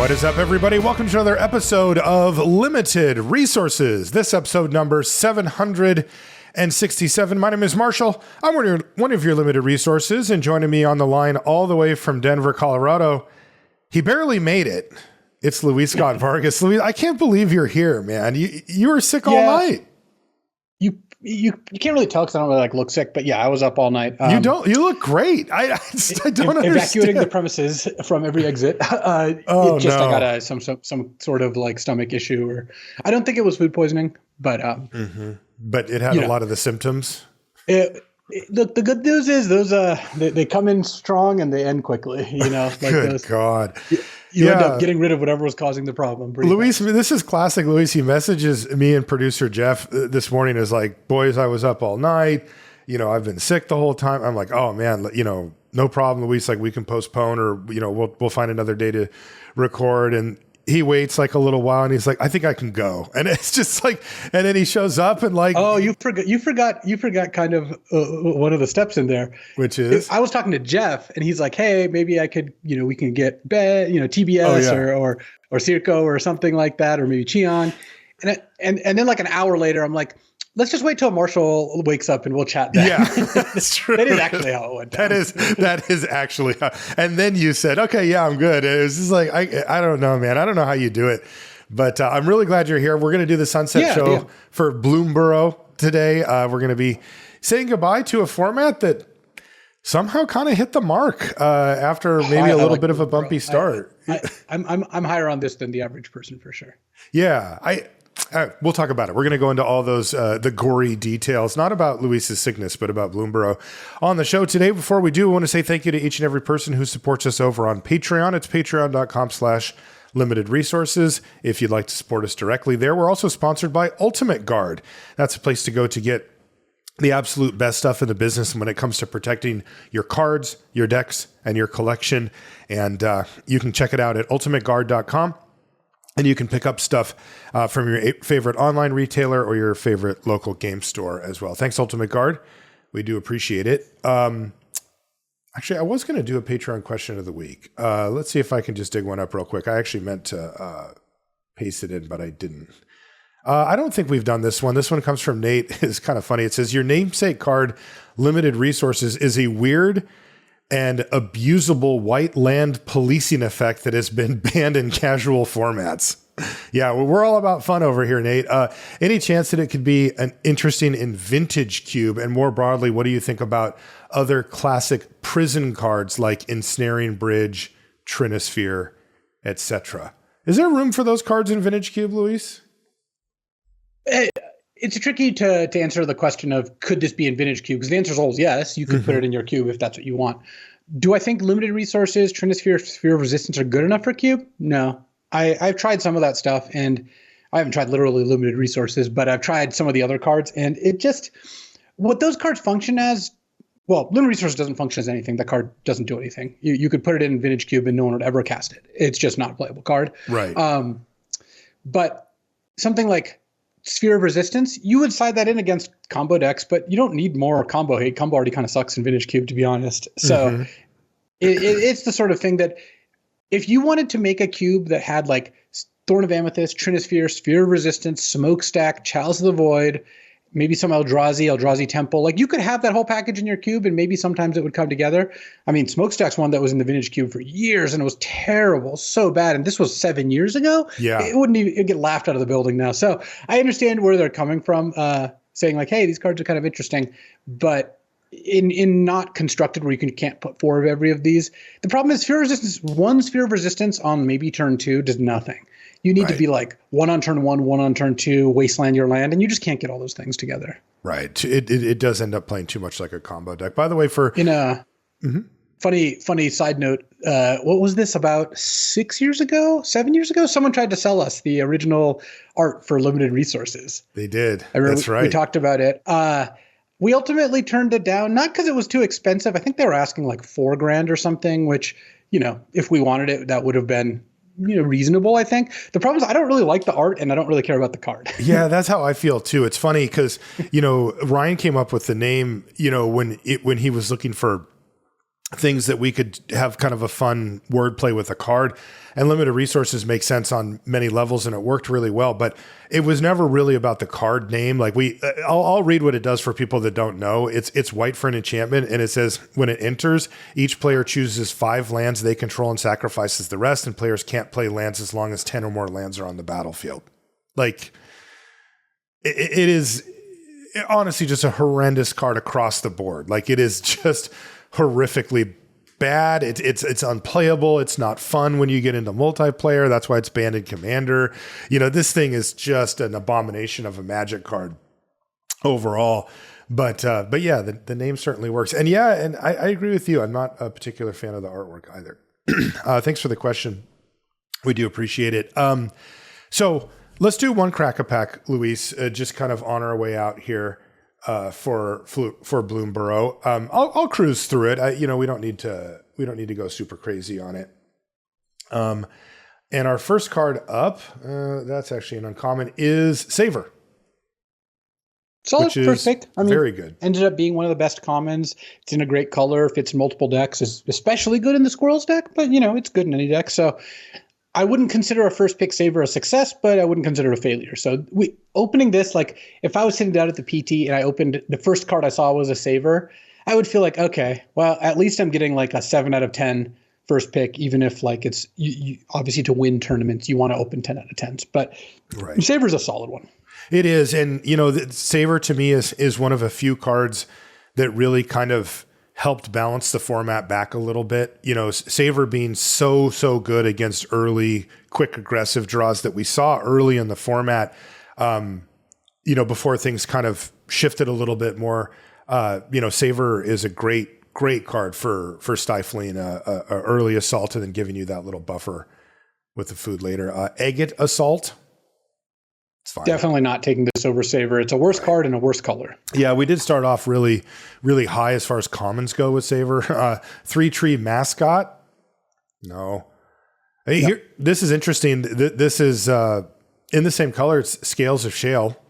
What is up, everybody? Welcome to another episode of Limited Resources. This episode number 767. My name is Marshall. I'm one of your Limited Resources, and joining me on the line all the way from Denver, Colorado, he barely made it. It's Luis Scott-Vargas. Luis, I can't believe you're here, man. You were sick all night. You can't really tell because I don't really look sick, but yeah, I was up all night. You look great. I don't understand. Evacuating the premises from every exit. I got some sort of stomach issue, or I don't think it was food poisoning, but but it had a lot of the symptoms. Look, the good news is those they come in strong and they end quickly. Good God. You end up getting rid of whatever was causing the problem. Luis, this is classic Luis. He messages me and producer Jeff this morning is like, boys, I was up all night. I've been sick the whole time. I'm like, oh man, no problem, Luis. Like we can postpone or, we'll find another day to record. And he waits like a little while and he's like, I think I can go. And it's just like, and then he shows up and like, oh, you forgot kind of one of the steps in there, which is I was talking to Jeff and he's like, hey, maybe I could, we can get TBS or Circo or something like that, or maybe Cheon. And then like an hour later, I'm like, let's just wait till Marshall wakes up and we'll chat then. Yeah, that's true. That is actually how it went down. That is actually how. And then you said, okay, yeah, I'm good. It was just like, I don't know, man. I don't know how you do it. But I'm really glad you're here. We're going to do the Sunset Show for Bloomburrow today. We're going to be saying goodbye to a format that somehow kind of hit the mark after maybe a little bit of a bumpy start. I'm higher on this than the average person for sure. Yeah, we'll talk about it. We're going to go into all those, the gory details, not about Luis's sickness, but about Bloomburrow on the show today. Before we do, I want to say thank you to each and every person who supports us over on Patreon. It's patreon.com/limited resources. If you'd like to support us directly there, we're also sponsored by Ultimate Guard. That's a place to go to get the absolute best stuff in the business when it comes to protecting your cards, your decks, and your collection. And you can check it out at ultimateguard.com. And you can pick up stuff from your favorite online retailer or your favorite local game store as well. Thanks, Ultimate Guard. We do appreciate it. Actually, I was going to do a Patreon question of the week. Let's see if I can just dig one up real quick. I actually meant to paste it in, but I didn't. I don't think we've done this one. This one comes from Nate. It's kind of funny. It says, your namesake card, Limited Resources, is a weird and abusable white land policing effect that has been banned in casual formats. Yeah, well, we're all about fun over here, Nate. Any chance that it could be an interesting in vintage cube? And more broadly, what do you think about other classic prison cards like Ensnaring Bridge, Trinisphere, etc.? Is there room for those cards in vintage cube, Luis? It's tricky to answer the question of could this be in vintage cube? Because the answer is always yes. You could put it in your cube if that's what you want. Do I think Limited Resources, Trinisphere, Sphere of Resistance are good enough for cube? No. I've tried some of that stuff, and I haven't tried literally Limited Resources, but I've tried some of the other cards, and it just what those cards function as. Well, Limited Resources doesn't function as anything. The card doesn't do anything. You could put it in vintage cube, and no one would ever cast it. It's just not a playable card. Right. But something like Sphere of Resistance, you would side that in against combo decks, but you don't need more combo hate. Combo already kind of sucks in vintage cube, to be honest. So it's the sort of thing that if you wanted to make a cube that had like Thorn of Amethyst, Trinisphere, Sphere of Resistance, Smokestack, Chalice of the Void, maybe some Eldrazi Temple, like you could have that whole package in your cube and maybe sometimes it would come together. I mean, Smokestack's one that was in the vintage cube for years and it was terrible, so bad. And this was 7 years ago. Yeah. It'd get laughed out of the building now. So I understand where they're coming from, saying like, hey, these cards are kind of interesting, but in not constructed where you can't put 4 of every of these. The problem is Sphere of Resistance, one Sphere of Resistance on maybe turn 2 does nothing. You need to be like 1 on turn 1, 1 on turn 2, wasteland your land, and you just can't get all those things together. Right. It does end up playing too much like a combo deck. By the way, funny side note, what was this, about 7 years ago? Someone tried to sell us the original art for Limited Resources. They did. That's right. We talked about it. We ultimately turned it down, not because it was too expensive. I think they were asking like $4,000 or something, which, if we wanted it, that would have been reasonable, I think. The problem is I don't really like the art and I don't really care about the card. Yeah, that's how I feel too. It's funny because, Ryan came up with the name, when he was looking for things that we could have kind of a fun wordplay with a card. And limited resources make sense on many levels, and it worked really well. But it was never really about the card name. Like I'll read what it does for people that don't know. It's white for an enchantment, and it says when it enters, each player chooses 5 lands they control and sacrifices the rest, and players can't play lands as long as 10 or more lands are on the battlefield. Like it is honestly just a horrendous card across the board. Like it is just horrifically bad. It's unplayable. It's not fun when you get into multiplayer. That's why it's banned in Commander. This thing is just an abomination of a Magic card overall. But yeah, the name certainly works. And yeah, and I agree with you. I'm not a particular fan of the artwork either. Thanks for the question. We do appreciate it. So let's do one crack a pack, Luis, just kind of on our way out here. For Bloomburrow. I'll cruise through it. We don't need to go super crazy on it. And our first card up, that's actually an uncommon, is Savor. Solid first pick. Very good. Ended up being one of the best commons. It's in a great color, fits in multiple decks, is especially good in the Squirrels deck, but it's good in any deck. So I wouldn't consider a first pick Savor a success, but I wouldn't consider it a failure. So opening this, like if I was sitting down at the PT and I opened the first card I saw was a Savor, I would feel like, okay, well, at least I'm getting like a 7 out of 10 first pick, even if like it's you obviously to win tournaments, you want to open 10 out of 10s, but right. Savor's a solid one. It is. And the Savor to me is one of a few cards that really kind of helped balance the format back a little bit. Savor being so good against early, quick, aggressive draws that we saw early in the format, before things kind of shifted a little bit more. Savor is a great card for stifling a early assault and then giving you that little buffer with the food later. Agate Assault. It's fine. Definitely not taking this over Savor. It's a worse card and a worse color. Yeah, we did start off really, really high as far as commons go with Savor. 3-tree Mascot. No. Hey, here, this is interesting. This is in the same color. It's Scales of Shale.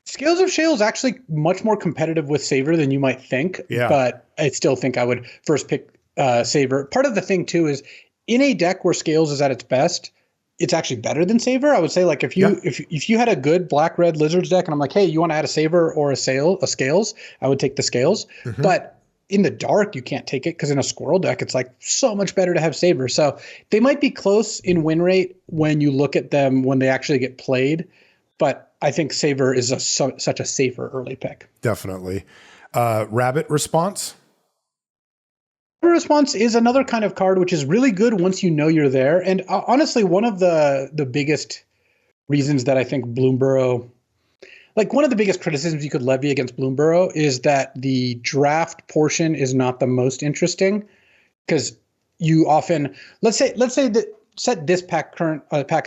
Scales of Shale is actually much more competitive with Savor than you might think. Yeah. But I still think I would first pick Savor. Part of the thing too is in a deck where Scales is at its best, it's actually better than Savor. I would say, like, if you had a good black-red Lizards deck and I'm like, hey, you want to add a Savor or a Scales, I would take the Scales. Mm-hmm. But in the dark, you can't take it because in a Squirrel deck, it's like so much better to have Savor. So they might be close in win rate when you look at them when they actually get played. But I think Savor is such a safer early pick. Definitely. Rabbit Response. Response is another kind of card which is really good once you know you're there. And honestly, one of the biggest reasons that I think Bloomburrow, like one of the biggest criticisms you could levy against Bloomburrow is that the draft portion is not the most interesting because you often, let's say that set this pack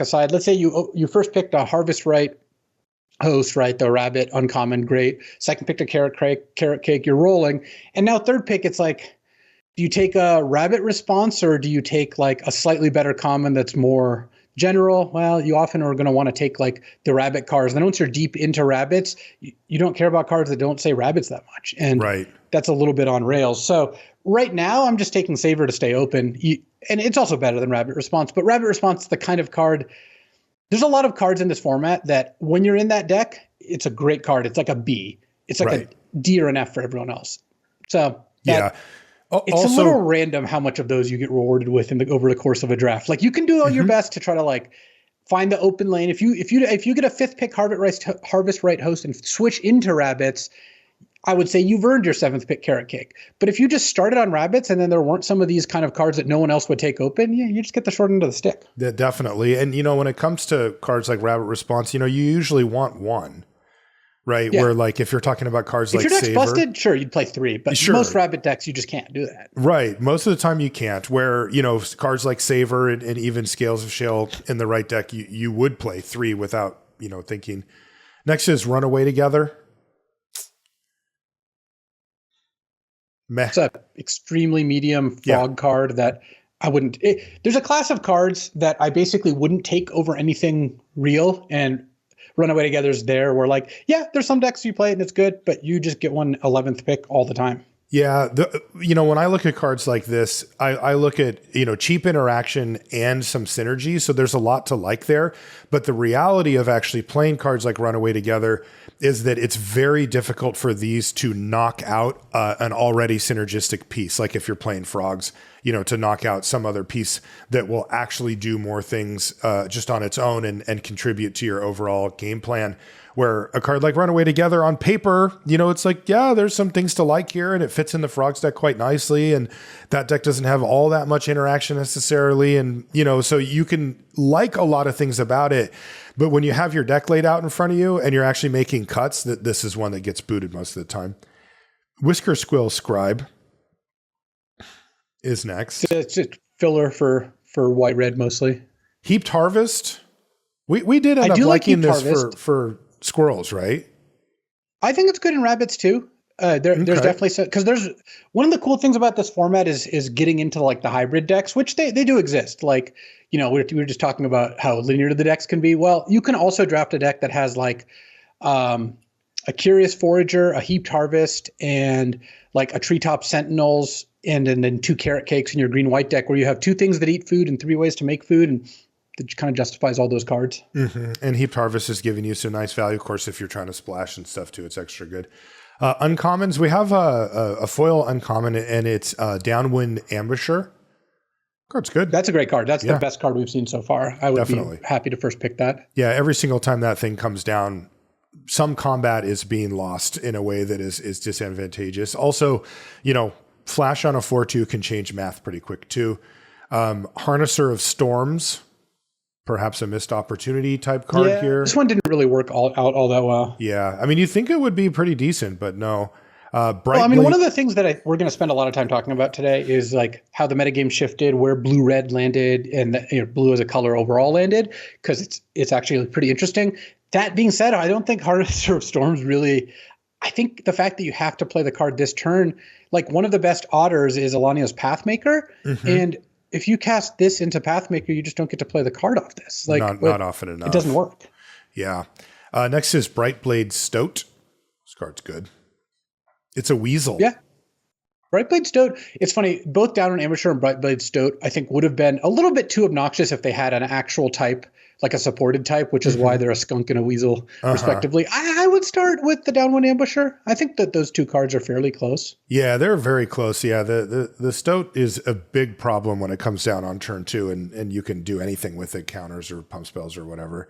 aside. Let's say you first picked a Harvest Right host, right? The rabbit, uncommon, great. Second picked a carrot cake, you're rolling. And now third pick, it's like, do you take a rabbit response or do you take like a slightly better common that's more general? Well, you often are going to want to take like the rabbit cards. And then once you're deep into rabbits, you don't care about cards that don't say rabbits that much. And right. That's a little bit on rails. So right now I'm just taking Savor to stay open. And it's also better than rabbit response, but rabbit response is the kind of card. There's a lot of cards in this format that when you're in that deck, it's a great card. It's like a B. It's like a D or an F for everyone else. So yeah. It's also a little random how much of those you get rewarded with over the course of a draft. Like you can do all your best to try to like find the open lane. If you get a 5th pick Harvest Right host and switch into rabbits, I would say you've earned your 7th pick Carrot Cake. But if you just started on rabbits and then there weren't some of these kind of cards that no one else would take open, you just get the short end of the stick. Yeah, definitely. And when it comes to cards like Rabbit Response, you usually want one. Right, yeah. Where like if you're talking about cards like Savor, if your deck's busted, sure, you'd play 3, but most rabbit decks you just can't do that. Right, most of the time you can't. Where cards like Savor and even Scales of Shale in the right deck, you would play 3 without thinking. Next is Runaway Together. Meh. It's an extremely medium fog card that I wouldn't. There's a class of cards that I basically wouldn't take over anything real and. Runaway Together's there where like, yeah, there's some decks you play and it's good, but you just get one 11th pick all the time. Yeah, when I look at cards like this, I look at, cheap interaction and some synergy. So there's a lot to like there. But the reality of actually playing cards like Runaway together is that it's very difficult for these to knock out an already synergistic piece. Like if you're playing Frogs, to knock out some other piece that will actually do more things just on its own and contribute to your overall game plan. Where a card like Runaway Together on paper, it's like, yeah, there's some things to like here and it fits in the Frogs deck quite nicely. And that deck doesn't have all that much interaction necessarily. And, so you can like a lot of things about it. But when you have your deck laid out in front of you and you're actually making cuts, this is one that gets booted most of the time. Whisker Squill Scribe is next. It's just filler for white red mostly. Heaped Harvest. We did end up liking this for squirrels, right? I think it's good in rabbits too. There's definitely because there's one of the cool things about this format is getting into like the hybrid decks, which they do exist. Like, we were just talking about how linear the decks can be. Well, you can also draft a deck that has like a Curious Forager, a Heaped Harvest, and like a Treetop Sentinels, and then 2 Carrot Cakes in your green-white deck, where you have 2 things that eat food and 3 ways to make food, and that kind of justifies all those cards. Mm-hmm. And Heaped Harvest is giving you some nice value. Of course, if you're trying to splash and stuff too, it's extra good. Uncommons, we have a foil uncommon, and it's Downwind Ambusher. Card's good. That's a great card. That's the best card we've seen so far. I would be happy to first pick that. Yeah, every single time that thing comes down, some combat is being lost in a way that is disadvantageous. Also, Flash on a 4/2 can change math pretty quick too. Harnesser of Storms, perhaps a missed opportunity type card here. This one didn't really work all that well. Yeah. I mean, you think it would be pretty decent, but no. One of the things that we're going to spend a lot of time talking about today is like how the metagame shifted, where blue-red landed, and blue as a color overall landed, because it's actually pretty interesting. That being said, I don't think Harnesser of Storms really. I think the fact that you have to play the card this turn, like one of the best otters is Alania's Pathmaker, and if you cast this into Pathmaker, you just don't get to play the card off this. Like not often enough. It doesn't work. Yeah. Next is Brightblade Stoat. This card's good. It's a weasel. Yeah. Brightblade Stoat. It's funny. Both Downwind Ambusher and Brightblade Stoat, I think, would have been a little bit too obnoxious if they had an actual type, like a supported type, which is why they're a skunk and a weasel, respectively. I would start with the Downwind Ambusher. I think that those 2 cards are fairly close. Yeah, they're very close. Yeah, the Stoat is a big problem when it comes down on turn 2, and you can do anything with it, counters or pump spells or whatever.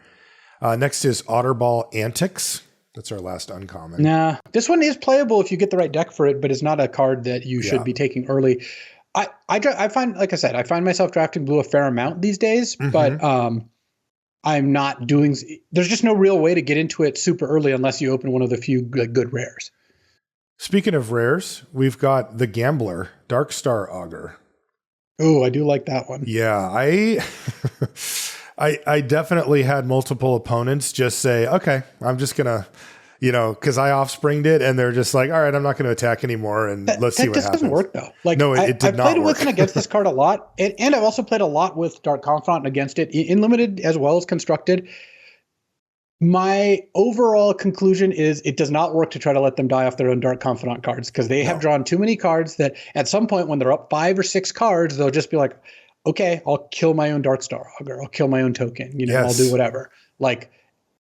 Next is Otterball Antics. That's our last uncommon. Nah, this one is playable if you get the right deck for it, but it's not a card that you should be taking early. I find, like I said, I find myself drafting blue a fair amount these days, but I'm not doing. There's just no real way to get into it super early unless you open one of the few good rares. Speaking of rares, we've got the Gambler, Darkstar Augur. Oh, I do like that one. Yeah, I definitely had multiple opponents just say, okay, I'm just going to, because I offspringed it and they're just like, all right, I'm not going to attack anymore. And let's see what happens. That doesn't work though. Like, no, it did not work. I've played with and against this card a lot. And I've also played a lot with Dark Confidant against it in limited as well as constructed. My overall conclusion is it does not work to try to let them die off their own Dark Confidant cards, because they have drawn too many cards that at some point when they're up 5 or 6 cards, they'll just be like, okay, I'll kill my own Darkstar Augur. I'll kill my own token. I'll do whatever.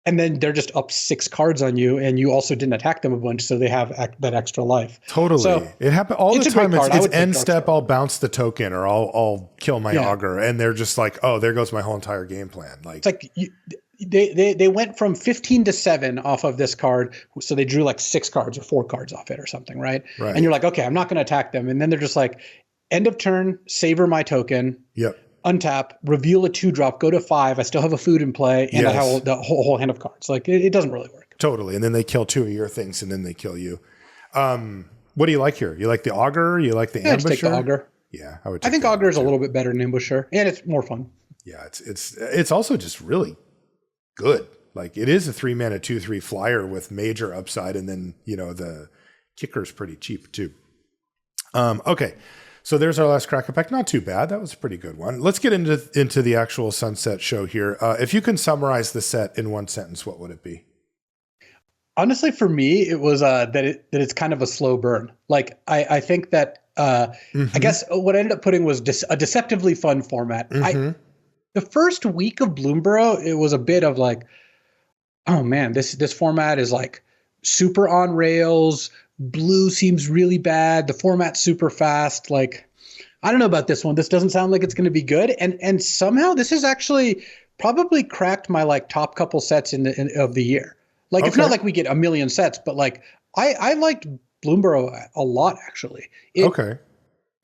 And then they're just up 6 cards on you, and you also didn't attack them a bunch, so they have that extra life. Totally. So it happens all the time. It's end step, Darkstar. I'll bounce the token, or I'll kill my Augur, and they're just like, oh, there goes my whole entire game plan. It's like they went from 15 to 7 off of this card, so they drew like 6 cards or 4 cards off it or something, right? And you're like, okay, I'm not going to attack them, and then they're just like, end of turn, savor my token. Yep. Untap, reveal a 2-drop, go to 5. I still have a food in play, and I have the whole hand of cards. Like it doesn't really work. Totally. And then they kill 2 of your things, and then they kill you. What do you like here? You like the Augur? You like the Ambusher? I'd take the Augur. Yeah, I would. I think Augur is a little bit better than Ambusher, and it's more fun. Yeah, it's also just really good. Like it is a 3-mana 2/3 flyer with major upside, and then the kicker's pretty cheap too. Okay. So there's our last Cracker Pack. Not too bad. That was a pretty good one. Let's get into the actual Sunset show here. If you can summarize the set in one sentence, what would it be? Honestly, for me, it was that it's kind of a slow burn. Like I think that I Mm-hmm. guess what I ended up putting was a deceptively fun format. Mm-hmm. The first week of Bloomburrow, it was a bit of like, oh man, this format is like super on rails. Blue seems really bad. The format's super fast. Like, I don't know about this one. This doesn't sound like it's going to be good. And somehow this has actually probably cracked my like top couple sets of the year. Like, it's not Okay. like we get a million sets, but like I liked Bloomburrow a lot actually. Okay.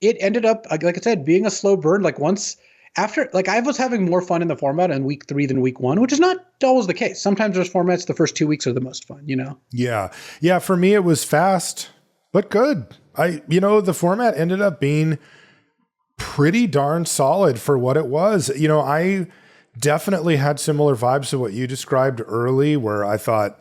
It ended up like I said being a slow burn. Like once after, like I was having more fun in the format in week 3 than week 1, which is not always the case. Sometimes there's formats the first 2 weeks are the most fun, you know. Yeah. Yeah. For me, it was fast, but good. The format ended up being pretty darn solid for what it was. I definitely had similar vibes to what you described early, where I thought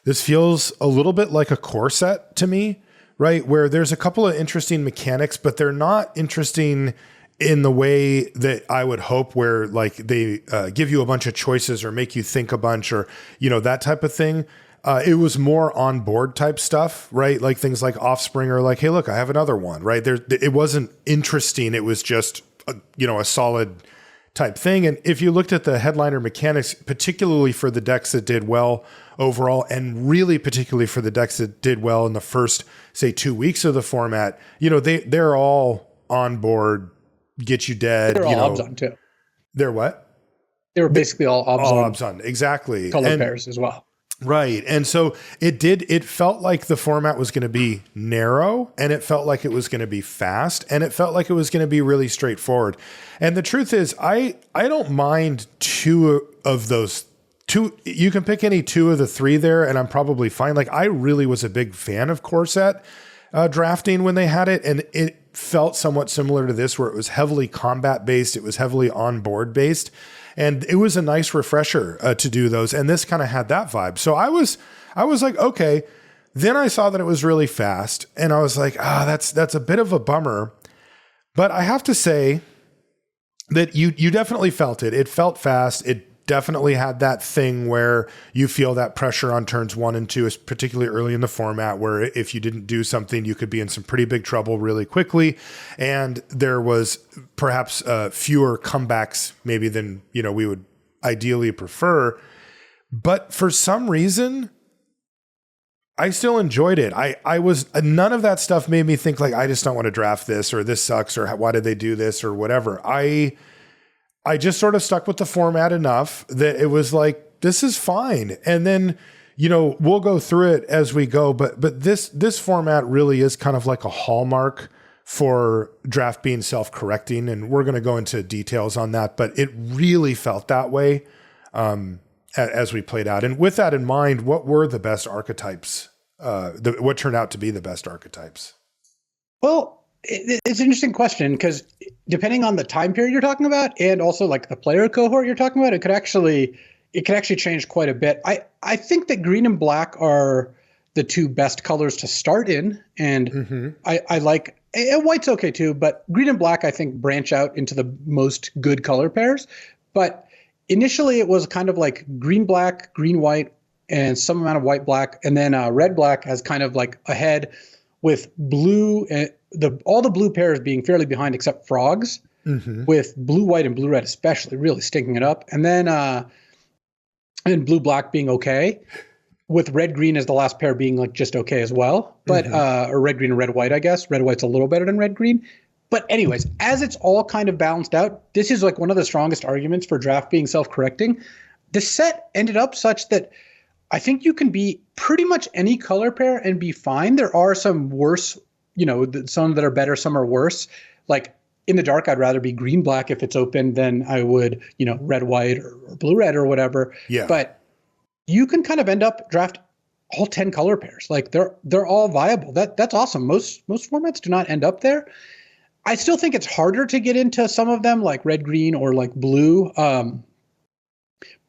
this feels a little bit like a core set to me, right? Where there's a couple of interesting mechanics, but they're not interesting in the way that I would hope, where like they give you a bunch of choices or make you think a bunch or, that type of thing. It was more on board type stuff, right? Like things like Offspring or like, hey, look, I have another one, right? It wasn't interesting. It was just, a solid type thing. And if you looked at the headliner mechanics, particularly for the decks that did well overall, and really particularly for the decks that did well in the first, say, 2 weeks of the format, they're all on board, get you dead. They're all obs on too. They're what? They were basically all obs on exactly. color pairs as well. Right. And so it felt like the format was going to be narrow, and it felt like it was going to be fast, and it felt like it was going to be really straightforward. And the truth is, I don't mind two of those two. You can pick any two of the three there, and I'm probably fine. Like, I really was a big fan of core set drafting when they had it. And it felt somewhat similar to this, where it was heavily combat based. It was heavily on board based. And it was a nice refresher to do those. And this kind of had that vibe. So I was like, okay. Then I saw that it was really fast, and I was like, that's a bit of a bummer. But I have to say that you definitely felt it. It felt fast. It definitely had that thing where you feel that pressure on turns 1 and 2, particularly early in the format, where if you didn't do something, you could be in some pretty big trouble really quickly. And there was perhaps fewer comebacks maybe than, we would ideally prefer. But for some reason, I still enjoyed it. I was, none of that stuff made me think like, I just don't want to draft this, or this sucks, or why did they do this, or whatever. I just sort of stuck with the format enough that it was like, this is fine. And then, we'll go through it as we go, but this format really is kind of like a hallmark for draft being self-correcting. And we're going to go into details on that, but it really felt that way as we played out. And with that in mind, what were the best archetypes? What turned out to be the best archetypes? Well, it's an interesting question, because depending on the time period you're talking about, and also like the player cohort you're talking about, it could actually change quite a bit. I think that green and black are the two best colors to start in, and I like, and white's okay too, but green and black I think branch out into the most good color pairs. But initially it was kind of like green black, green white, and some amount of white black, and then red black has kind of like ahead, with blue and all the blue pairs being fairly behind except frogs, with blue white and blue red especially really stinking it up, and then blue black being okay, with red green as the last pair being like just okay as well, but or red green and red white, I guess red white's a little better than red green. But anyways, as it's all kind of balanced out, this is like one of the strongest arguments for draft being self-correcting. The set ended up such that I think you can be pretty much any color pair and be fine. There are some worse, some that are better, some are worse. Like in the dark, I'd rather be green black if it's open than I would, red white or blue red or whatever. Yeah. But you can kind of end up draft all 10 color pairs. Like they're all viable. That's awesome. Most formats do not end up there. I still think it's harder to get into some of them, like red green or like blue.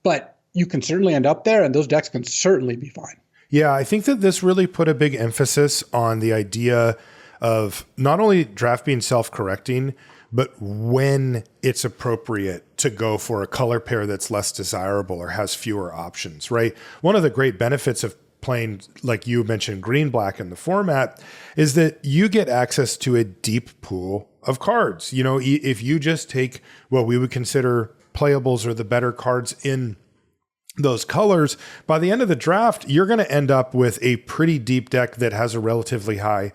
But you can certainly end up there, and those decks can certainly be fine. Yeah, I think that this really put a big emphasis on the idea of not only draft being self-correcting, but when it's appropriate to go for a color pair that's less desirable or has fewer options, right? One of the great benefits of playing, like you mentioned, green black in the format, is that you get access to a deep pool of cards. You know, if you just take what we would consider playables or the better cards in those colors, by the end of the draft, you're going to end up with a pretty deep deck that has a relatively high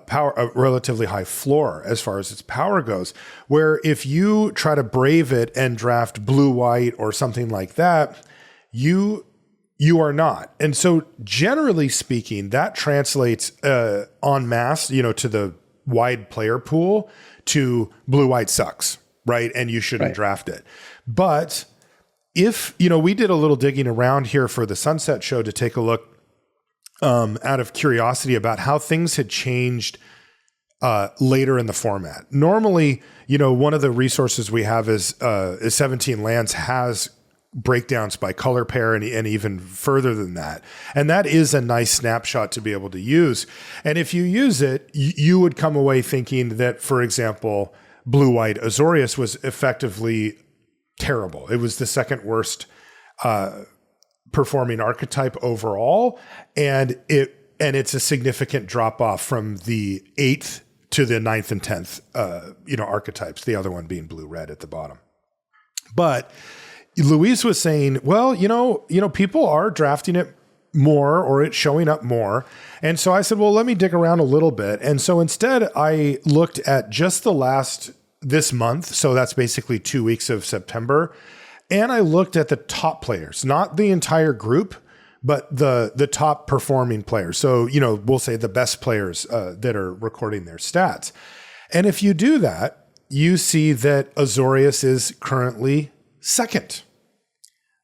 power, a relatively high floor as far as its power goes. Where if you try to brave it and draft blue, white, or something like that, you are not. And so generally speaking, that translates en masse, you know, to the wide player pool to blue, white sucks, right? And you shouldn't draft it. But if, you know, we did a little digging around here for the Sunset Show to take a look out of curiosity about how things had changed later in the format. Normally, you know, one of the resources we have is 17 Lands has breakdowns by color pair and even further than that. And that is a nice snapshot to be able to use. And if you use it, you would come away thinking that, for example, blue-white Azorius was effectively terrible. It was the second worst performing archetype overall, and it's a significant drop off from the 8th to the 9th and 10th archetypes, the other one being blue-red at the bottom. But Luis was saying, well, you know, people are drafting it more, or it's showing up more. And so I said, well, let me dig around a little bit. And so instead I looked at just this month. So that's basically 2 weeks of September. And I looked at the top players, not the entire group, but the top performing players. So, you know, we'll say the best players that are recording their stats. And if you do that, you see that Azorius is currently second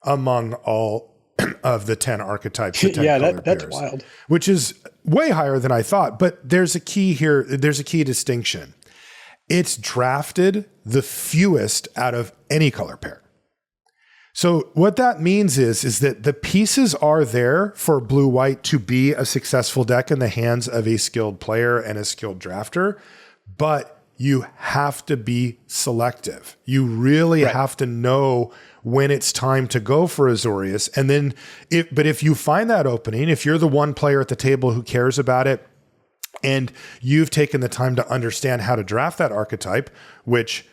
among all of the 10 archetypes. The 10 color that's pairs, wild. Which is way higher than I thought. But there's a key here. There's a key distinction. It's drafted the fewest out of any color pair. So what that means is that the pieces are there for blue-white to be a successful deck in the hands of a skilled player and a skilled drafter, but you have to be selective. You really have to know when it's time to go for Azorius. And then if you find that opening, if you're the one player at the table who cares about it, and you've taken the time to understand how to draft that archetype, which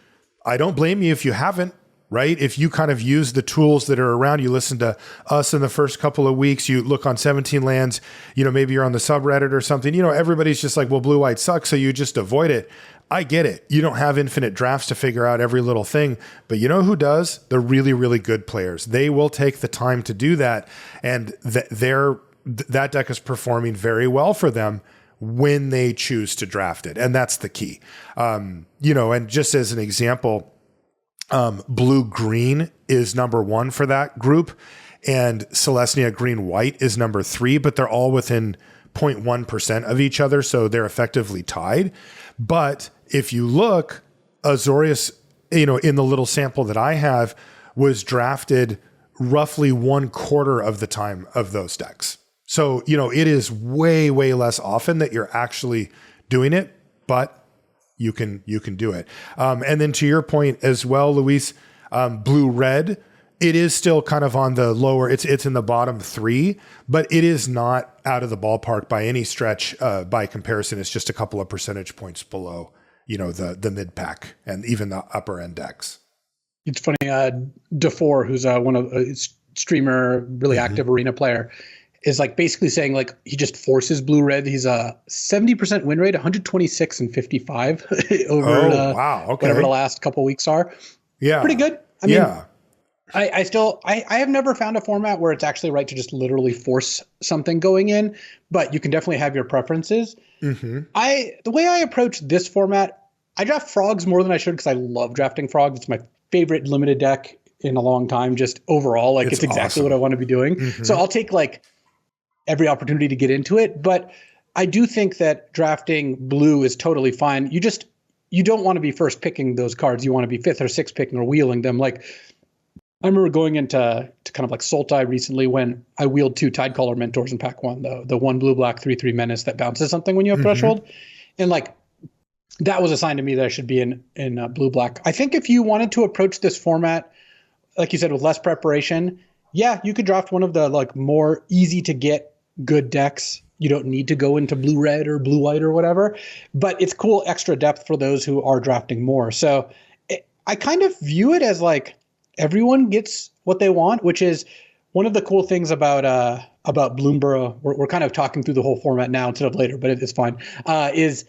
I don't blame you if you haven't, right? If you kind of use the tools that are around, you listen to us in the first couple of weeks, you look on 17 Lands, you know, maybe you're on the subreddit or something, you know, everybody's just like, well, blue-white sucks, so you just avoid it. I get it. You don't have infinite drafts to figure out every little thing, but you know who does? The really, really good players. They will take the time to do that, and that deck is performing very well for them when they choose to draft it. And that's the key. You know, and just as an example, blue-green is number 1 for that group, and Celestia green-white is number 3, but they're all within 0.1% of each other, so they're effectively tied. But if you look, Azorius, you know, in the little sample that I have, was drafted roughly 1/4 of the time of those decks. So, you know, it is way, way less often that you're actually doing it, but you can do it. And then to your point as well, Luis, blue-red, it is still kind of on the lower, it's in the bottom 3, but it is not out of the ballpark by any stretch. By comparison, it's just a couple of percentage points below, you know, the mid pack and even the upper end decks. It's funny, DeFore, who's one of a streamer, really active arena player, is like basically saying like he just forces blue-red. He's a 70% win rate, 126 and 55 over whatever the last couple weeks are. Yeah, pretty good. I mean, I have never found a format where it's actually right to just literally force something going in, but you can definitely have your preferences. The way I approach this format, I draft frogs more than I should because I love drafting frogs. It's my favorite limited deck in a long time. Just overall, like it's exactly what I want to be doing. So I'll take like every opportunity to get into it. But I do think that drafting blue is totally fine. You don't want to be first picking those cards. You want to be 5th or 6th picking or wheeling them. Like I remember going into kind of like Sultai recently when I wheeled 2 Tidecaller Mentors in pack 1, the 1 blue-black 3/3 menace that bounces something when you have threshold. And like that was a sign to me that I should be in blue-black. I think if you wanted to approach this format, like you said, with less preparation, yeah, you could draft one of the like more easy to get good decks. You don't need to go into blue-red or blue-white or whatever, but it's cool extra depth for those who are drafting more. So I kind of view it as like everyone gets what they want, which is one of the cool things about Bloomburrow. We're kind of talking through the whole format now instead of later, but it's fine. Is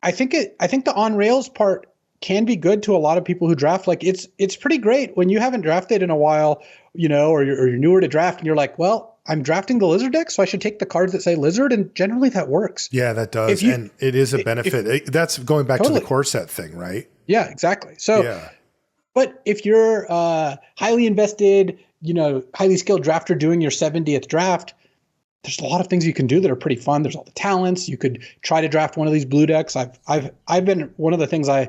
I think the on rails part can be good to a lot of people who draft. Like it's pretty great when you haven't drafted in a while, or you're newer to draft and you're like, well, I'm drafting the lizard deck, so I should take the cards that say lizard, and generally that works. Yeah, that does. And it is a benefit. That's going back to the core set thing, right? Yeah, exactly. So, but if you're highly invested, highly skilled drafter doing your 70th draft, there's a lot of things you can do that are pretty fun. There's all the talents. You could try to draft one of these blue decks. I've been one of the things an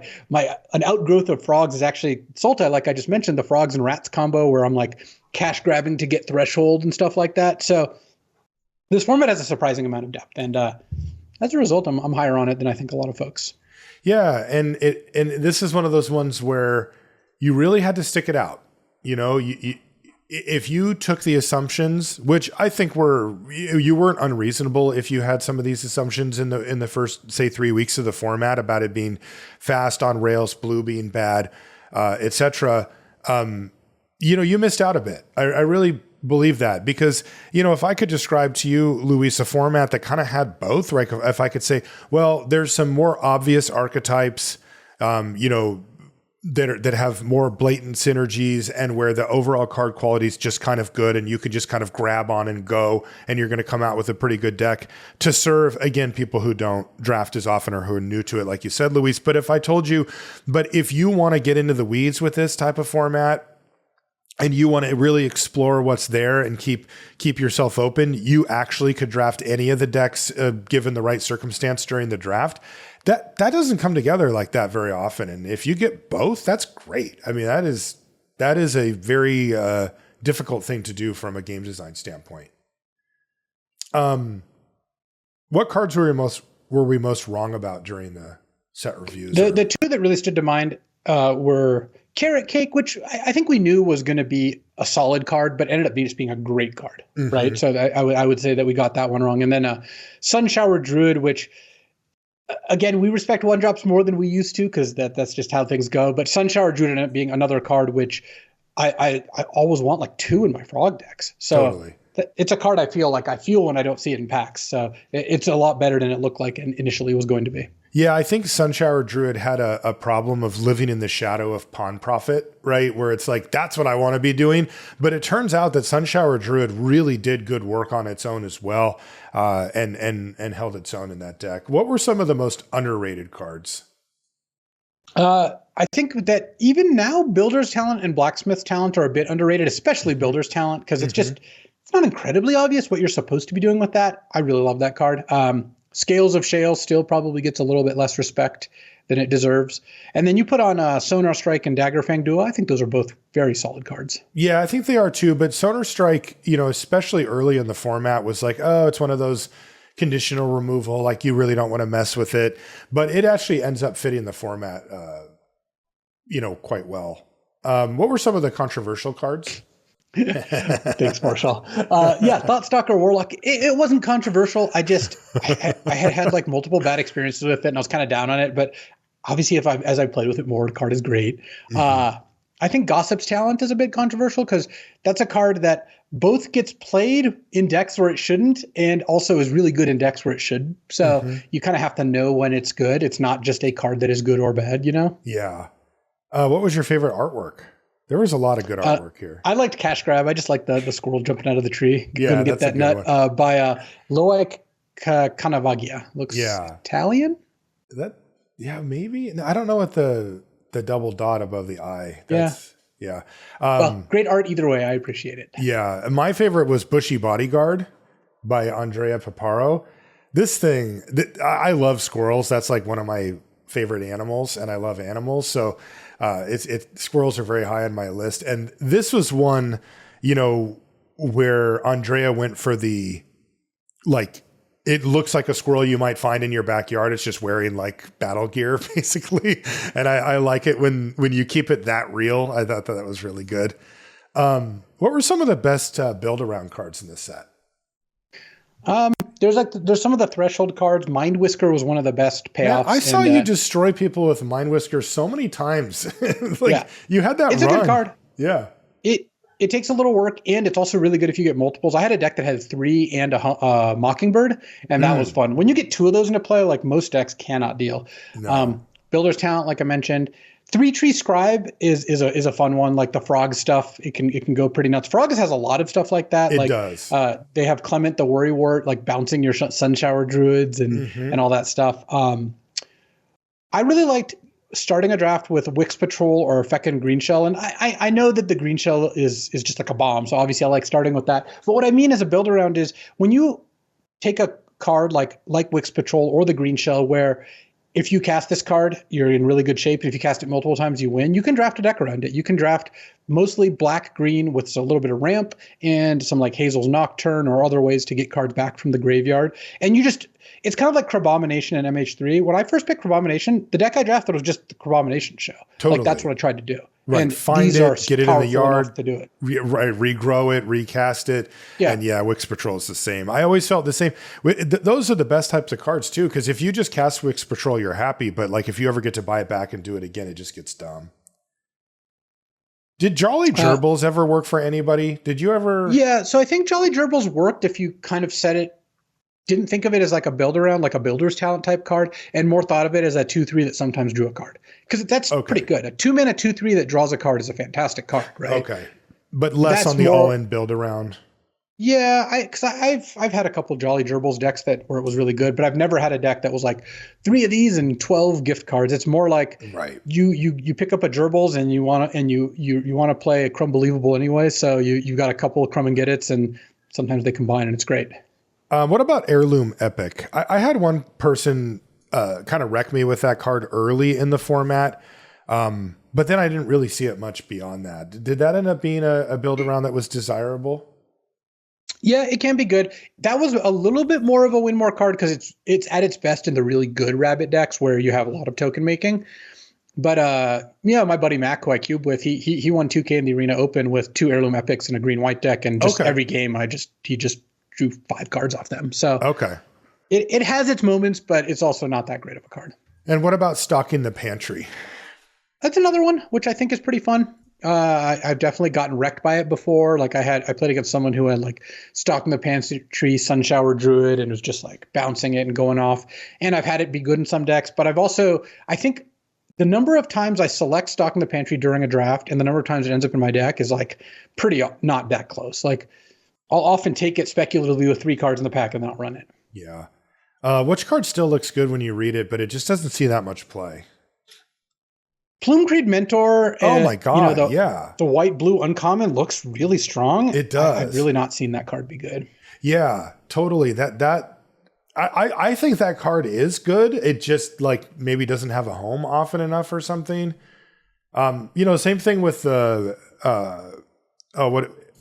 outgrowth of frogs is actually Sultai, like I just mentioned, the frogs and rats combo where I'm like cash grabbing to get threshold and stuff like that. So this format has a surprising amount of depth, and as a result, I'm higher on it than I think a lot of folks. Yeah, and this is one of those ones where you really had to stick it out. If you took the assumptions, which I think you weren't unreasonable if you had some of these assumptions in the first, say, 3 weeks of the format about it being fast on rails, blue being bad, etc. You missed out a bit. I really believe that because, if I could describe to you, Luis, a format that kind of had both, right? If I could say, well, there's some more obvious archetypes, that have more blatant synergies and where the overall card quality is just kind of good and you could just kind of grab on and go and you're going to come out with a pretty good deck to serve, again, people who don't draft as often or who are new to it, like you said, Luis. But if you want to get into the weeds with this type of format and you want to really explore what's there and keep yourself open, you actually could draft any of the decks given the right circumstance during the draft. That doesn't come together like that very often. And if you get both, that's great. I mean, that is a very difficult thing to do from a game design standpoint. What cards were we most wrong about during the set reviews? The two that really stood to mind were Carrot Cake, which I think we knew was going to be a solid card, but ended up just being a great card, right? So I would say that we got that one wrong. And then Sunshower Druid, which, again, we respect one drops more than we used to because that's just how things go. But Sunshower Druid ended up being another card which I always want like two in my frog decks. So totally. It's a card I feel when I don't see it in packs. So it's a lot better than it looked like initially was going to be. Yeah, I think Sunshower Druid had a problem of living in the shadow of Pawn Prophet, right? Where it's like, that's what I want to be doing. But it turns out that Sunshower Druid really did good work on its own as well, and held its own in that deck. What were some of the most underrated cards? I think that even now, Builder's Talent and Blacksmith's Talent are a bit underrated, especially Builder's Talent, because it's not incredibly obvious what you're supposed to be doing with that. I really love that card. Scales of Shale still probably gets a little bit less respect than it deserves. And then you put on Sonar Strike and Daggerfang Duo. I think those are both very solid cards. Yeah, I think they are too. But Sonar Strike, especially early in the format, was like, oh, it's one of those conditional removal. Like you really don't want to mess with it. But it actually ends up fitting the format, quite well. What were some of the controversial cards? Thanks, Marshall. Thoughtstalker Warlock. It wasn't controversial. I had like multiple bad experiences with it, and I was kind of down on it. But obviously, as I played with it more, the card is great. I think Gossip's Talent is a bit controversial because that's a card that both gets played in decks where it shouldn't, and also is really good in decks where it should. So you kind of have to know when it's good. It's not just a card that is good or bad, Yeah. What was your favorite artwork? There was a lot of good artwork here. I liked Cash Grab. I just liked the squirrel jumping out of the tree. Yeah, get that nut by Loic Canavagia. Looks Italian? Maybe. No, I don't know what the double dot above the eye. Yeah. Great art either way. I appreciate it. Yeah. My favorite was Bushy Bodyguard by Andrea Paparo. This thing, I love squirrels. That's like one of my favorite animals, and I love animals. So squirrels are very high on my list. And this was one, where Andrea went for the, like, it looks like a squirrel you might find in your backyard. It's just wearing like battle gear, basically. And I like it when you keep it that real. I thought that was really good. What were some of the best build around cards in this set? There's some of the threshold cards. Mind Whisker was one of the best Man, payoffs. I saw you destroy people with Mind Whisker so many times. Yeah, you had that it's run. a good card. Yeah. It takes a little work, and it's also really good if you get multiples. I had a deck that had 3 and a Mockingbird, and that was fun. When you get 2 of those into play, like most decks cannot deal. No. Builder's Talent, like I mentioned. 3-Tree Scribe is a fun one. Like the Frog stuff, it can go pretty nuts. Frog has a lot of stuff like that. It does. They have Clement the Worrywart, like bouncing your Sun Shower Druids and all that stuff. I really liked starting a draft with Wix Patrol or Feckin' Green Shell. And I know that the Green Shell is just like a bomb. So obviously I like starting with that. But what I mean as a build around is when you take a card like Wix Patrol or the Green Shell, where if you cast this card, you're in really good shape. If you cast it multiple times, you win. You can draft a deck around it. You can draft mostly black-green with a little bit of ramp and some like Hazel's Nocturne or other ways to get cards back from the graveyard. And it's kind of like Crabomination and MH3. When I first picked Crabomination, the deck I drafted was just the Crabomination show. Totally. Like that's what I tried to do. Right. And Find these it, get it in the yard, to do it. Regrow it, recast it. Yeah. And yeah, Wix Patrol is the same. I always felt the same. Those are the best types of cards too, because if you just cast Wix Patrol, you're happy. But like if you ever get to buy it back and do it again, it just gets dumb. Did Jolly Gerbils ever work for anybody? Did you ever? Yeah. So I think Jolly Gerbils worked if you kind of set it. Didn't think of it as like a build around, like a Builder's Talent type card, and more thought of it as a 2/3 that sometimes drew a card. Because that's pretty good. A 2-mana 2/3 that draws a card is a fantastic card, right? Okay. But less on the all-in build around. Yeah, because I've had a couple Jolly Gerbils decks where it was really good, but I've never had a deck that was like 3 of these and 12 gift cards. It's more like you pick up a Gerbils and you want to play a Crumbelievable anyway, so you got a couple of Crumb and Get It's, and sometimes they combine and it's great. What about Heirloom Epic? I had one person kind of wreck me with that card early in the format, but then I didn't really see it much beyond that. Did that end up being a build around that was desirable? Yeah, it can be good. That was a little bit more of a win more card because it's at its best in the really good Rabbit decks where you have a lot of token making. But my buddy Mac, who I cube with, he won 2K in the Arena Open with 2 Heirloom Epics and a green-white deck, and just every game he just drew 5 cards off them. So it has its moments, but it's also not that great of a card. And what about Stocking the Pantry? That's another one, which I think is pretty fun. I've definitely gotten wrecked by it before. Like I played against someone who had like Stocking the Pantry, Sun Shower Druid, and was just like bouncing it and going off. And I've had it be good in some decks, but I think the number of times I select Stocking the Pantry during a draft and the number of times it ends up in my deck is like pretty not that close. Like I'll often take it speculatively with 3 cards in the pack and not run it. Yeah. Which card still looks good when you read it, but it just doesn't see that much play? Plume-Creed Mentor. Oh my God. The white-blue uncommon looks really strong. It does. I've really not seen that card be good. Yeah, totally. I think that card is good. It just like maybe doesn't have a home often enough or something. Same thing with the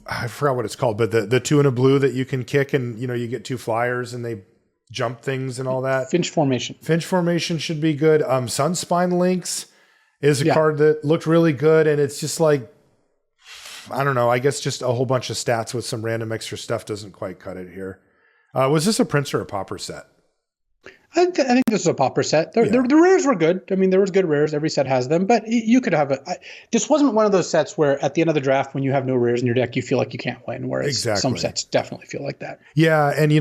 I forgot what it's called, but the 2 and a blue that you can kick and you get 2 flyers and they jump things and all that. Finch Formation should be good. Sunspine Lynx is a card that looked really good, and it's just like, I don't know, I guess just a whole bunch of stats with some random extra stuff doesn't quite cut it here. Was this a Prince or a Pauper set? I think this is a Pauper set. The rares were good. I mean, there was good rares. Every set has them, but you could have this wasn't one of those sets where at the end of the draft, when you have no rares in your deck, you feel like you can't win, whereas some sets definitely feel like that. Yeah, and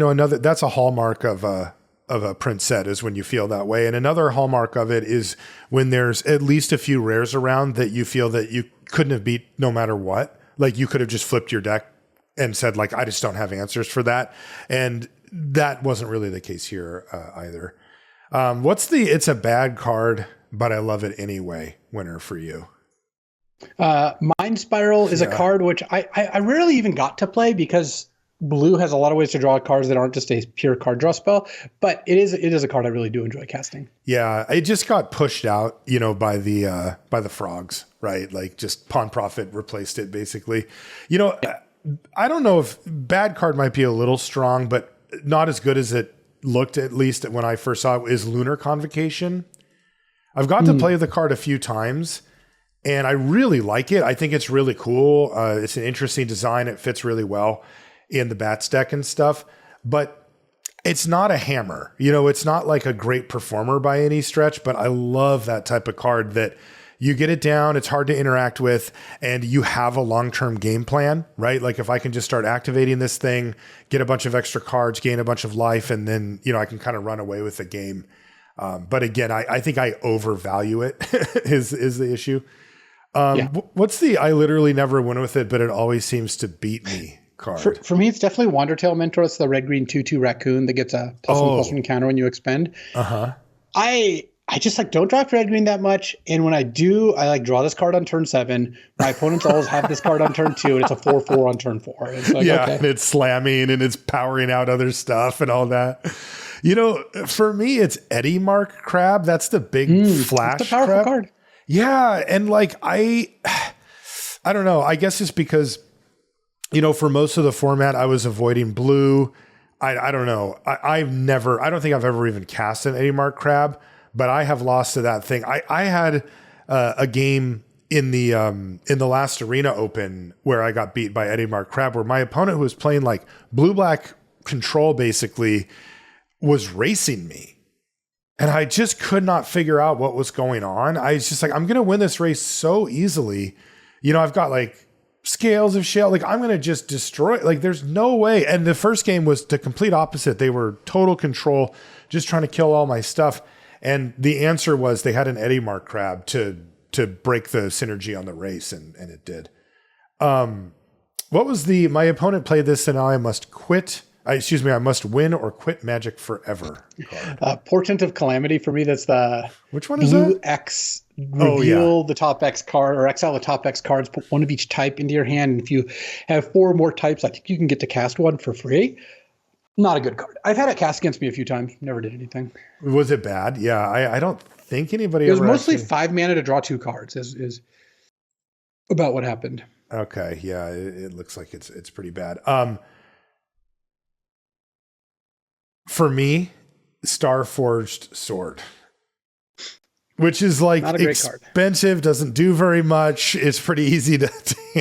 that's a hallmark of a Prince set is when you feel that way. And another hallmark of it is when there's at least a few rares around that you feel that you couldn't have beat no matter what. Like you could have just flipped your deck and said like, I just don't have answers for that. And that wasn't really the case here either. It's a bad card, but I love it anyway winner for you? Mind Spiral is a card which I rarely even got to play because blue has a lot of ways to draw cards that aren't just a pure card draw spell, but it is a card I really do enjoy casting. Yeah, it just got pushed out, by the frogs, right? Like just Pawn Profit replaced it basically. I don't know if bad card might be a little strong, but not as good as it looked, at least when I first saw it, is Lunar Convocation. I've got to play the card a few times and I really like it. I think it's really cool. It's an interesting design. It fits really well in the Bats deck and stuff. But it's not a hammer. You know, it's not like a great performer by any stretch, but I love that type of card that you get it down, it's hard to interact with, and you have a long-term game plan, right? Like if I can just start activating this thing, get a bunch of extra cards, gain a bunch of life, and then, you know, I can kind of run away with the game. But again, I think I overvalue it is the issue. What's the I literally never win with it, but it always seems to beat me card? For me, it's definitely Wandertail Mentor. It's the red-green 2/2 raccoon that gets a +1/+1 counter when you expend. I just like don't draft red green that much, and when I do, I like draw this card on turn 7. My opponents always have this card on turn 2, and it's a 4/4 on turn 4. It's like, okay. And it's slamming and it's powering out other stuff and all that. You know, for me, it's Eddie Mark Crab. That's the big flash. It's a powerful crab. card. Yeah, and like I don't know. I guess it's because, you know, for most of the format, I was avoiding blue. I don't know. I don't think I've ever even cast an Eddie Mark Crab. But I have lost to that thing. I had a game in the last Arena Open where I got beat by Eddie Mark Crab, where my opponent, who was playing like blue-black control, basically was racing me. And I just could not figure out what was going on. I was just like, I'm going to win this race so easily. You know, I've got like Scales of Shale. Like, I'm going to just destroy. Like, there's no way. And the first game was the complete opposite. They were total control, just trying to kill all my stuff. And the answer was they had an Eddie Mark Crab to break the synergy on the race, and it did. What was my opponent played this, and now I must quit. I must win or quit Magic forever card. Portent of Calamity for me. That's the which one is that? Blue X. Reveal the top X card or exile the top X cards. Put one of each type into your hand, and if you have 4 more types, I think you can get to cast one for free. Not a good card. I've had it cast against me a few times. Never did anything. Was it bad? Yeah, I don't think anybody. It was mostly 5 mana to draw 2 cards. Is about what happened. Okay, yeah, it looks like it's pretty bad. For me, Starforged Sword, which is like expensive, doesn't do very much. It's pretty easy to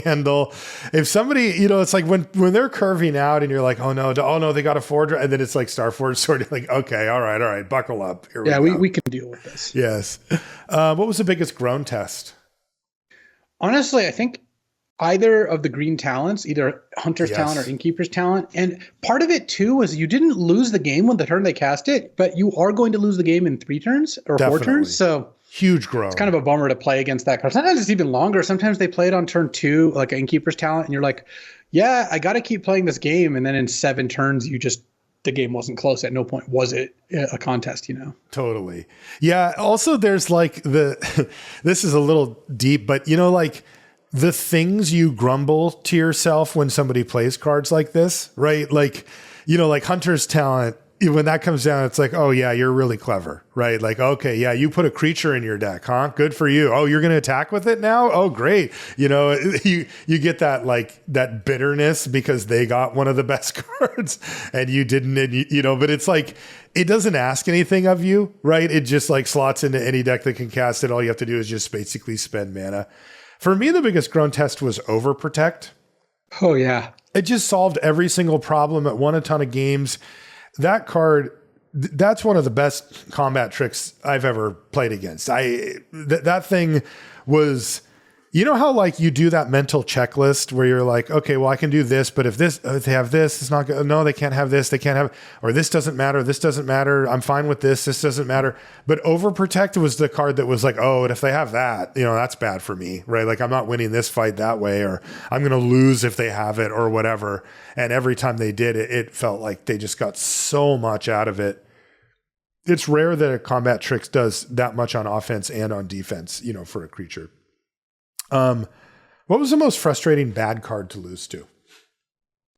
handle. If somebody, you know, it's like when they're curving out and you're like, oh no, they got a forger, and then it's like Starforged Sword. You're like, okay, all right, buckle up. Here we can deal with this. Yes. What was the biggest groan test? Honestly, I think either of the green talents, either Hunter's Talent or Innkeeper's Talent. And part of it too was you didn't lose the game when the turn they cast it, but you are going to lose the game in 3 turns or 4 turns. So huge groan. It's kind of a bummer to play against that card. Sometimes it's even longer. Sometimes they play it on turn 2, like an Innkeeper's Talent, and you're like, yeah, I got to keep playing this game. And then in 7 turns, the game wasn't close. At no point was it a contest, you know? Totally. Yeah. Also, there's like this is a little deep, but you know, like, the things you grumble to yourself when somebody plays cards like this, right? Like, you know, like Hunter's Talent, when that comes down, it's like, oh yeah, you're really clever, right? Like, okay, yeah, you put a creature in your deck, huh? Good for you. Oh, you're going to attack with it now? Oh, great. You know, you get that, like, that bitterness because they got one of the best cards and you didn't, and you know, but it's like, it doesn't ask anything of you, right? It just like slots into any deck that can cast it. All you have to do is just basically spend mana. For me, the biggest groan test was Overprotect. Oh, yeah. It just solved every single problem. It won a ton of games. That card, that's one of the best combat tricks I've ever played against. That thing was, you know how like you do that mental checklist where you're like, okay, well I can do this, but if they have this, it's not good. No, they can't have this. They can't have, or this doesn't matter. This doesn't matter. I'm fine with this. This doesn't matter. But Overprotect was the card that was like, oh, and if they have that, you know, that's bad for me, right? Like I'm not winning this fight that way, or I'm going to lose if they have it or whatever. And every time they did it, it felt like they just got so much out of it. It's rare that a combat trick does that much on offense and on defense, you know, for a creature. What was the most frustrating bad card to lose to?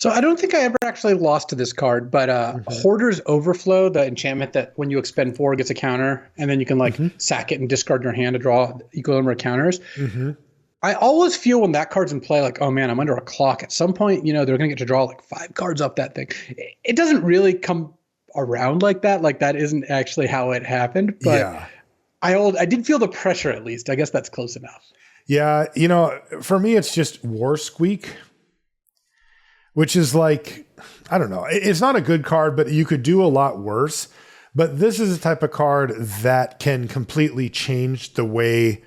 So I don't think I ever actually lost to this card, but Hoarder's Overflow, the enchantment that when you expend 4 gets a counter, and then you can like sack it and discard your hand to draw equal number of counters. I always feel when that card's in play, like, oh man, I'm under a clock. At some point, you know, they're going to get to draw like 5 cards up that thing. It doesn't really come around like that. Like that isn't actually how it happened, but yeah. I did feel the pressure at least. I guess that's close enough. Yeah, you know, for me, it's just War Squeak, which is like, I don't know. It's not a good card, but you could do a lot worse. But this is a type of card that can completely change the way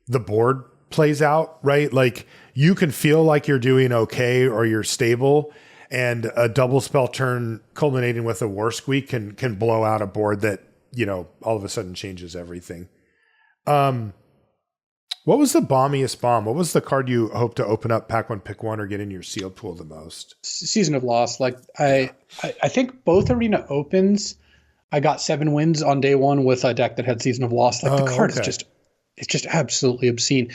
the board plays out, right? Like you can feel like you're doing okay or you're stable, and a double spell turn culminating with a war squeak can blow out a board that, you know, all of a sudden changes everything. What was the bombiest bomb? What was the card you hope to open up pack one, pick one, or get in your sealed pool the most? Season of Loss. Like I think both arena opens, I got 7 wins on day one with a deck that had Season of Loss. Like the card is just absolutely obscene.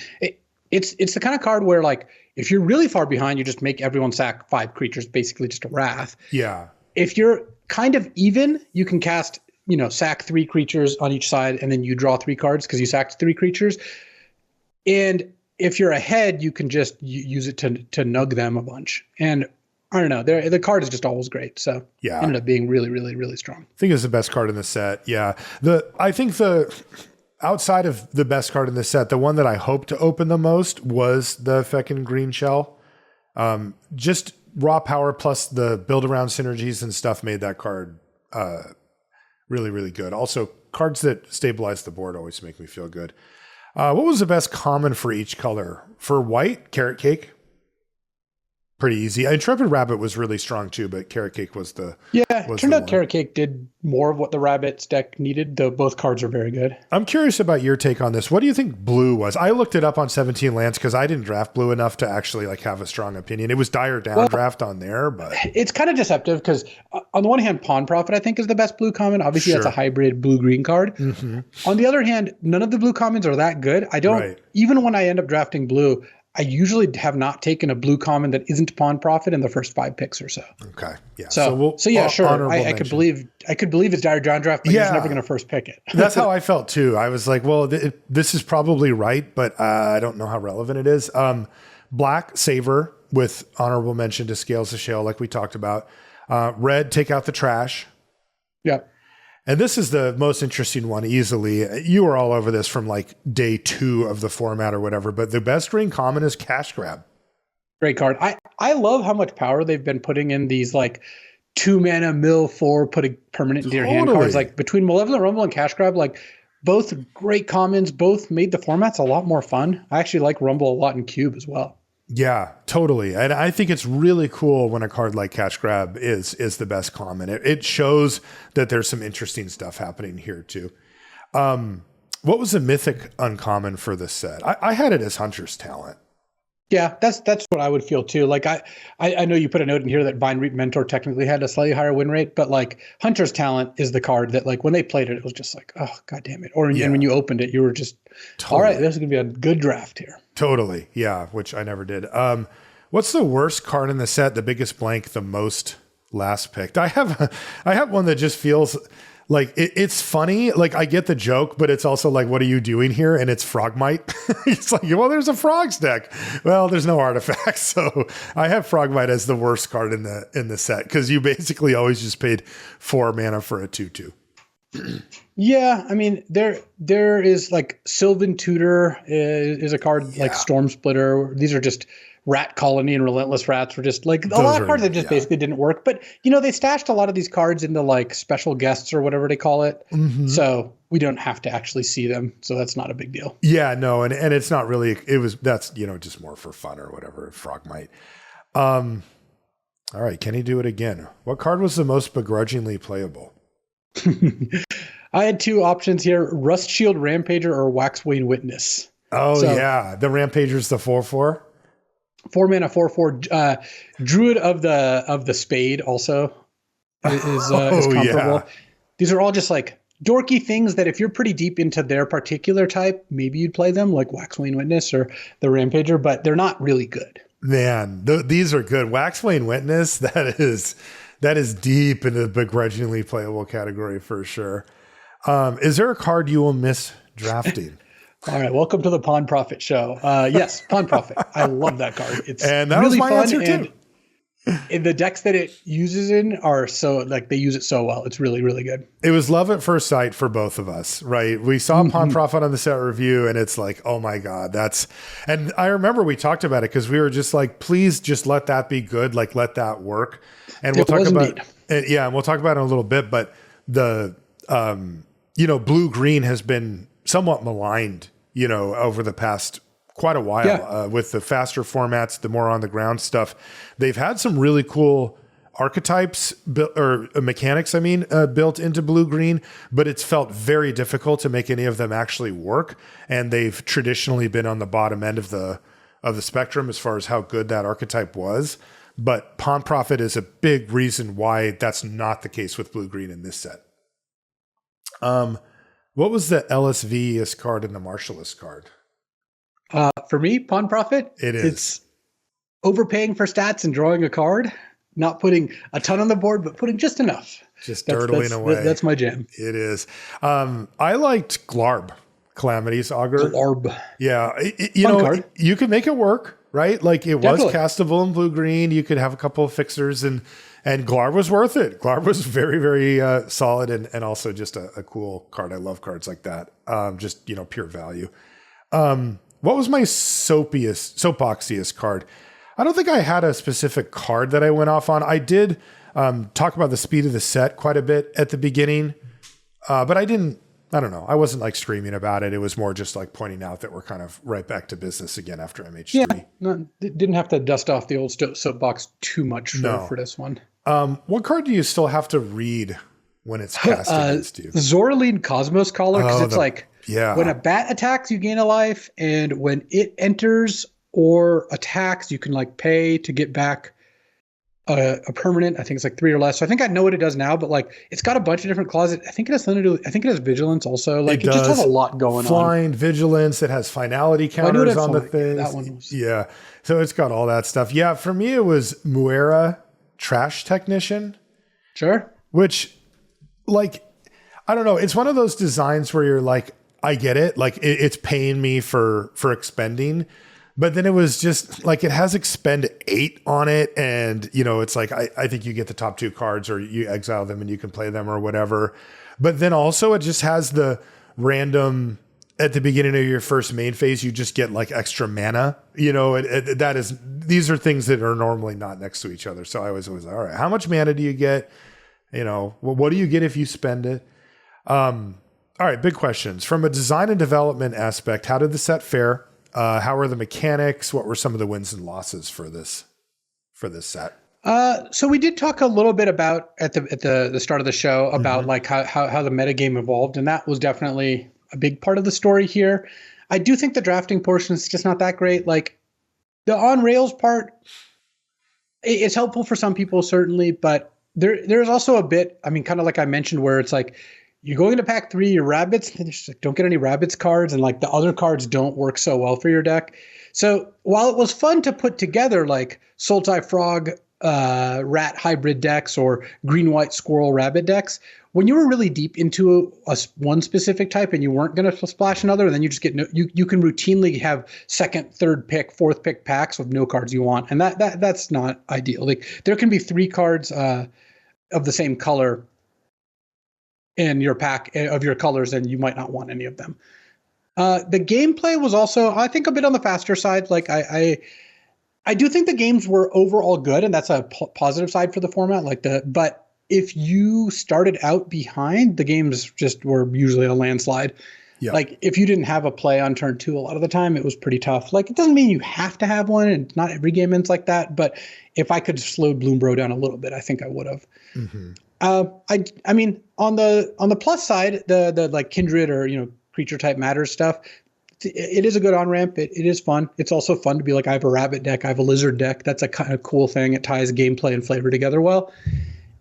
It's the kind of card where like if you're really far behind, you just make everyone sack 5 creatures, basically just a wrath. Yeah. If you're kind of even, you can cast, you know, sack 3 creatures on each side, and then you draw 3 cards because you sacked 3 creatures. And if you're ahead, you can just use it to nug them a bunch. And I don't know, the card is just always great. So yeah, ended up being really, really, really strong. I think it's the best card in the set. Yeah. I think outside of the best card in the set, the one that I hope to open the most was the feckin' green shell. Just raw power plus the build around synergies and stuff made that card really, really good. Also, cards that stabilize the board always make me feel good. What was the best common for each color? For white, Carrot Cake. Pretty easy. Intrepid Rabbit was really strong too, but Carrot Cake was the turned out Carrot Cake did more of what the Rabbit's deck needed, though both cards are very good. I'm curious about your take on this. What do you think blue was? I looked it up on 17 Lands because I didn't draft blue enough to actually like have a strong opinion. It was dire down draft on there, but it's kind of deceptive because on the one hand, Pawn Profit I think is the best blue common. Obviously, that's a hybrid blue-green card. Mm-hmm. On the other hand, none of the blue commons are that good. I don't even when I end up drafting blue, I usually have not taken a blue common that isn't Pawn Profit in the first 5 picks or so. Okay. Yeah. So yeah, sure. I could believe it's dire down draft, but he's never going to first pick it. That's how I felt too. I was like, well, this is probably right, but I don't know how relevant it is. Black, Savor with honorable mention to Scales of Shale, like we talked about. Red, Take Out the Trash. Yeah. And this is the most interesting one easily. You were all over this from like day 2 of the format or whatever, but the best green common is Cash Grab. Great card. I love how much power they've been putting in these like 2 mana mill 4 putting permanent into your hand cards. Like between Malevolent Rumble and Cash Grab, like both great commons, both made the formats a lot more fun. I actually like Rumble a lot in Cube as well. Yeah, totally. And I think it's really cool when a card like Cash Grab is the best common. It shows that there's some interesting stuff happening here too. What was the mythic uncommon for this set? I had it as Hunter's Talent. Yeah, that's what I would feel too. Like I know you put a note in here that Vine Reap Mentor technically had a slightly higher win rate, but like Hunter's Talent is the card that like when they played it, it was just like, oh, God damn it. And when you opened it, you were just, all right, this is going to be a good draft here. Totally. Yeah, which I never did. What's the worst card in the set? The biggest blank, the most last picked. I have one that just feels like it's funny. Like I get the joke, but it's also like, what are you doing here? And it's Frogmite. It's like, well, there's a Frogs deck. Well, there's no artifacts. So I have Frogmite as the worst card in the set because you basically always just paid 4 mana for a 2/2. Yeah, I mean there is like Sylvan Tutor is a card like Storm Splitter. These are just Rat Colony and Relentless Rats were just like a lot of cards that just basically didn't work. But you know, they stashed a lot of these cards into like special guests or whatever they call it. Mm-hmm. So we don't have to actually see them. So that's not a big deal. Yeah, no, and it's not really that's just more for fun or whatever, Frogmite. All right, can he do it again? What card was the most begrudgingly playable? I had 2 options here: Rust Shield Rampager or Waxwing Witness. Oh, so, yeah. The Rampager's the 4/4. 4 mana, 4/4. Druid of the Spade also is comparable. Yeah. These are all just like dorky things that if you're pretty deep into their particular type, maybe you'd play them, like Waxwing Witness or the Rampager, but they're not really good. Man, these are good. Waxwing Witness, that is deep into the begrudgingly playable category for sure. Is there a card you will miss drafting? All right, welcome to the Pawn Profit show. Yes, Pawn Profit. I love that card. It's and that really was my fun answer too. And the decks that it uses in are so like they use it so well. It's really, really good. It was love at first sight for both of us, right? We saw Pawn Profit on the set review and it's like, oh my God, and I remember we talked about it because we were just like, please just let that be good. Like, let that work. And we'll talk about, and we'll talk about it in a little bit, but the, blue green has been somewhat maligned, over the past quite a while with the faster formats, the more on the ground stuff. They've had some really cool archetypes mechanics, built into blue green, but it's felt very difficult to make any of them actually work. And they've traditionally been on the bottom end of the spectrum as far as how good that archetype was. But Pawn Profit is a big reason why that's not the case with blue green in this set. What was the LSV-est card and the Marshallist card? For me, Pawn Profit, it's overpaying for stats and drawing a card, not putting a ton on the board, but putting just enough. Just dirtling away. That's my jam. It is. I liked Glarb, Calamity's Augur. Glarb. Yeah. Card. You could make it work, right? Like it was castable in blue green. You could have a couple of fixers and Glarb was worth it. Glarb was very, very solid and also just a cool card. I love cards like that. Just, pure value. What was my soapboxiest card? I don't think I had a specific card that I went off on. I did talk about the speed of the set quite a bit at the beginning, but I don't know. I wasn't like screaming about it. It was more just like pointing out that we're kind of right back to business again after MH3. Yeah, didn't have to dust off the old soapbox too much for this one. What card do you still have to read when it's cast against you? Zoraline Cosmos Caller, because when a bat attacks, you gain a life, and when it enters or attacks, you can like pay to get back a permanent. I think it's like 3 or less. So I think I know what it does now, but like it's got a bunch of different clauses. I think it has something to do. I think it has vigilance also. Like it just has a lot going on. Flying, vigilance. It has finality counters on the things. That one was. Yeah. So it's got all that stuff. Yeah. For me, it was Muera Trash Technician. Sure. Which, like, I don't know. It's one of those designs where you're like, I get it. Like it's paying me for expending. But then it was just like, it has expend 8 on it. And, it's like, I think you get the top 2 cards or you exile them and you can play them or whatever. But then also it just has the random at the beginning of your first main phase, you just get like extra mana, these are things that are normally not next to each other. So I was always, all right, how much mana do you get? What do you get if you spend it? All right. Big questions from a design and development aspect. How did the set fare? How are the mechanics? What were some of the wins and losses for this set? So we did talk a little bit about at the start of the show about like how the metagame evolved, and that was definitely a big part of the story here. I do think the drafting portion is just not that great. Like the on rails part, it's helpful for some people certainly, but there's also a bit. I mean, kind of like I mentioned, where it's like, you go into pack 3, your rabbits, and just like, don't get any rabbits cards, and like the other cards don't work so well for your deck. So while it was fun to put together like Sultai Frog rat hybrid decks or green-white squirrel rabbit decks, when you were really deep into one specific type and you weren't going to splash another, and then you just get you can routinely have second, third pick, fourth pick packs with no cards you want, and that's not ideal. Like there can be 3 cards of the same color in your pack of your colors, and you might not want any of them. The gameplay was also, I think, a bit on the faster side. Like I do think the games were overall good, and that's a positive side for the format. But if you started out behind, the games just were usually a landslide. Yeah. Like if you didn't have a play on turn 2, a lot of the time it was pretty tough. Like it doesn't mean you have to have one, and not every game ends like that. But if I could slow Bloomburrow down a little bit, I think I would have. Mm-hmm. I mean, on the plus side, the like kindred or creature type matters stuff, it is a good on ramp. It is fun. It's also fun to be like, I have a rabbit deck, I have a lizard deck. That's a kind of cool thing. It ties gameplay and flavor together well.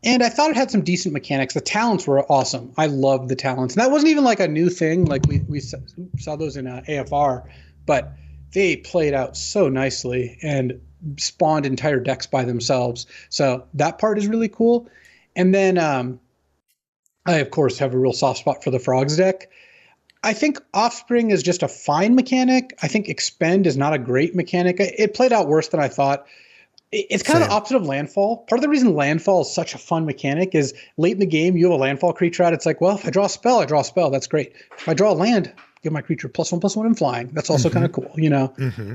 And I thought it had some decent mechanics. The talents were awesome. I loved the talents. And that wasn't even like a new thing. Like we saw those in AFR, but they played out so nicely and spawned entire decks by themselves. So that part is really cool. And then I, of course, have a real soft spot for the Frogs deck. I think Offspring is just a fine mechanic. I think Expend is not a great mechanic. It played out worse than I thought. It's kind of the opposite of landfall. Part of the reason landfall is such a fun mechanic is late in the game, you have a landfall creature out. It's like, well, if I draw a spell, I draw a spell. That's great. If I draw a land, give my creature +1/+1 in flying. That's also kind of cool.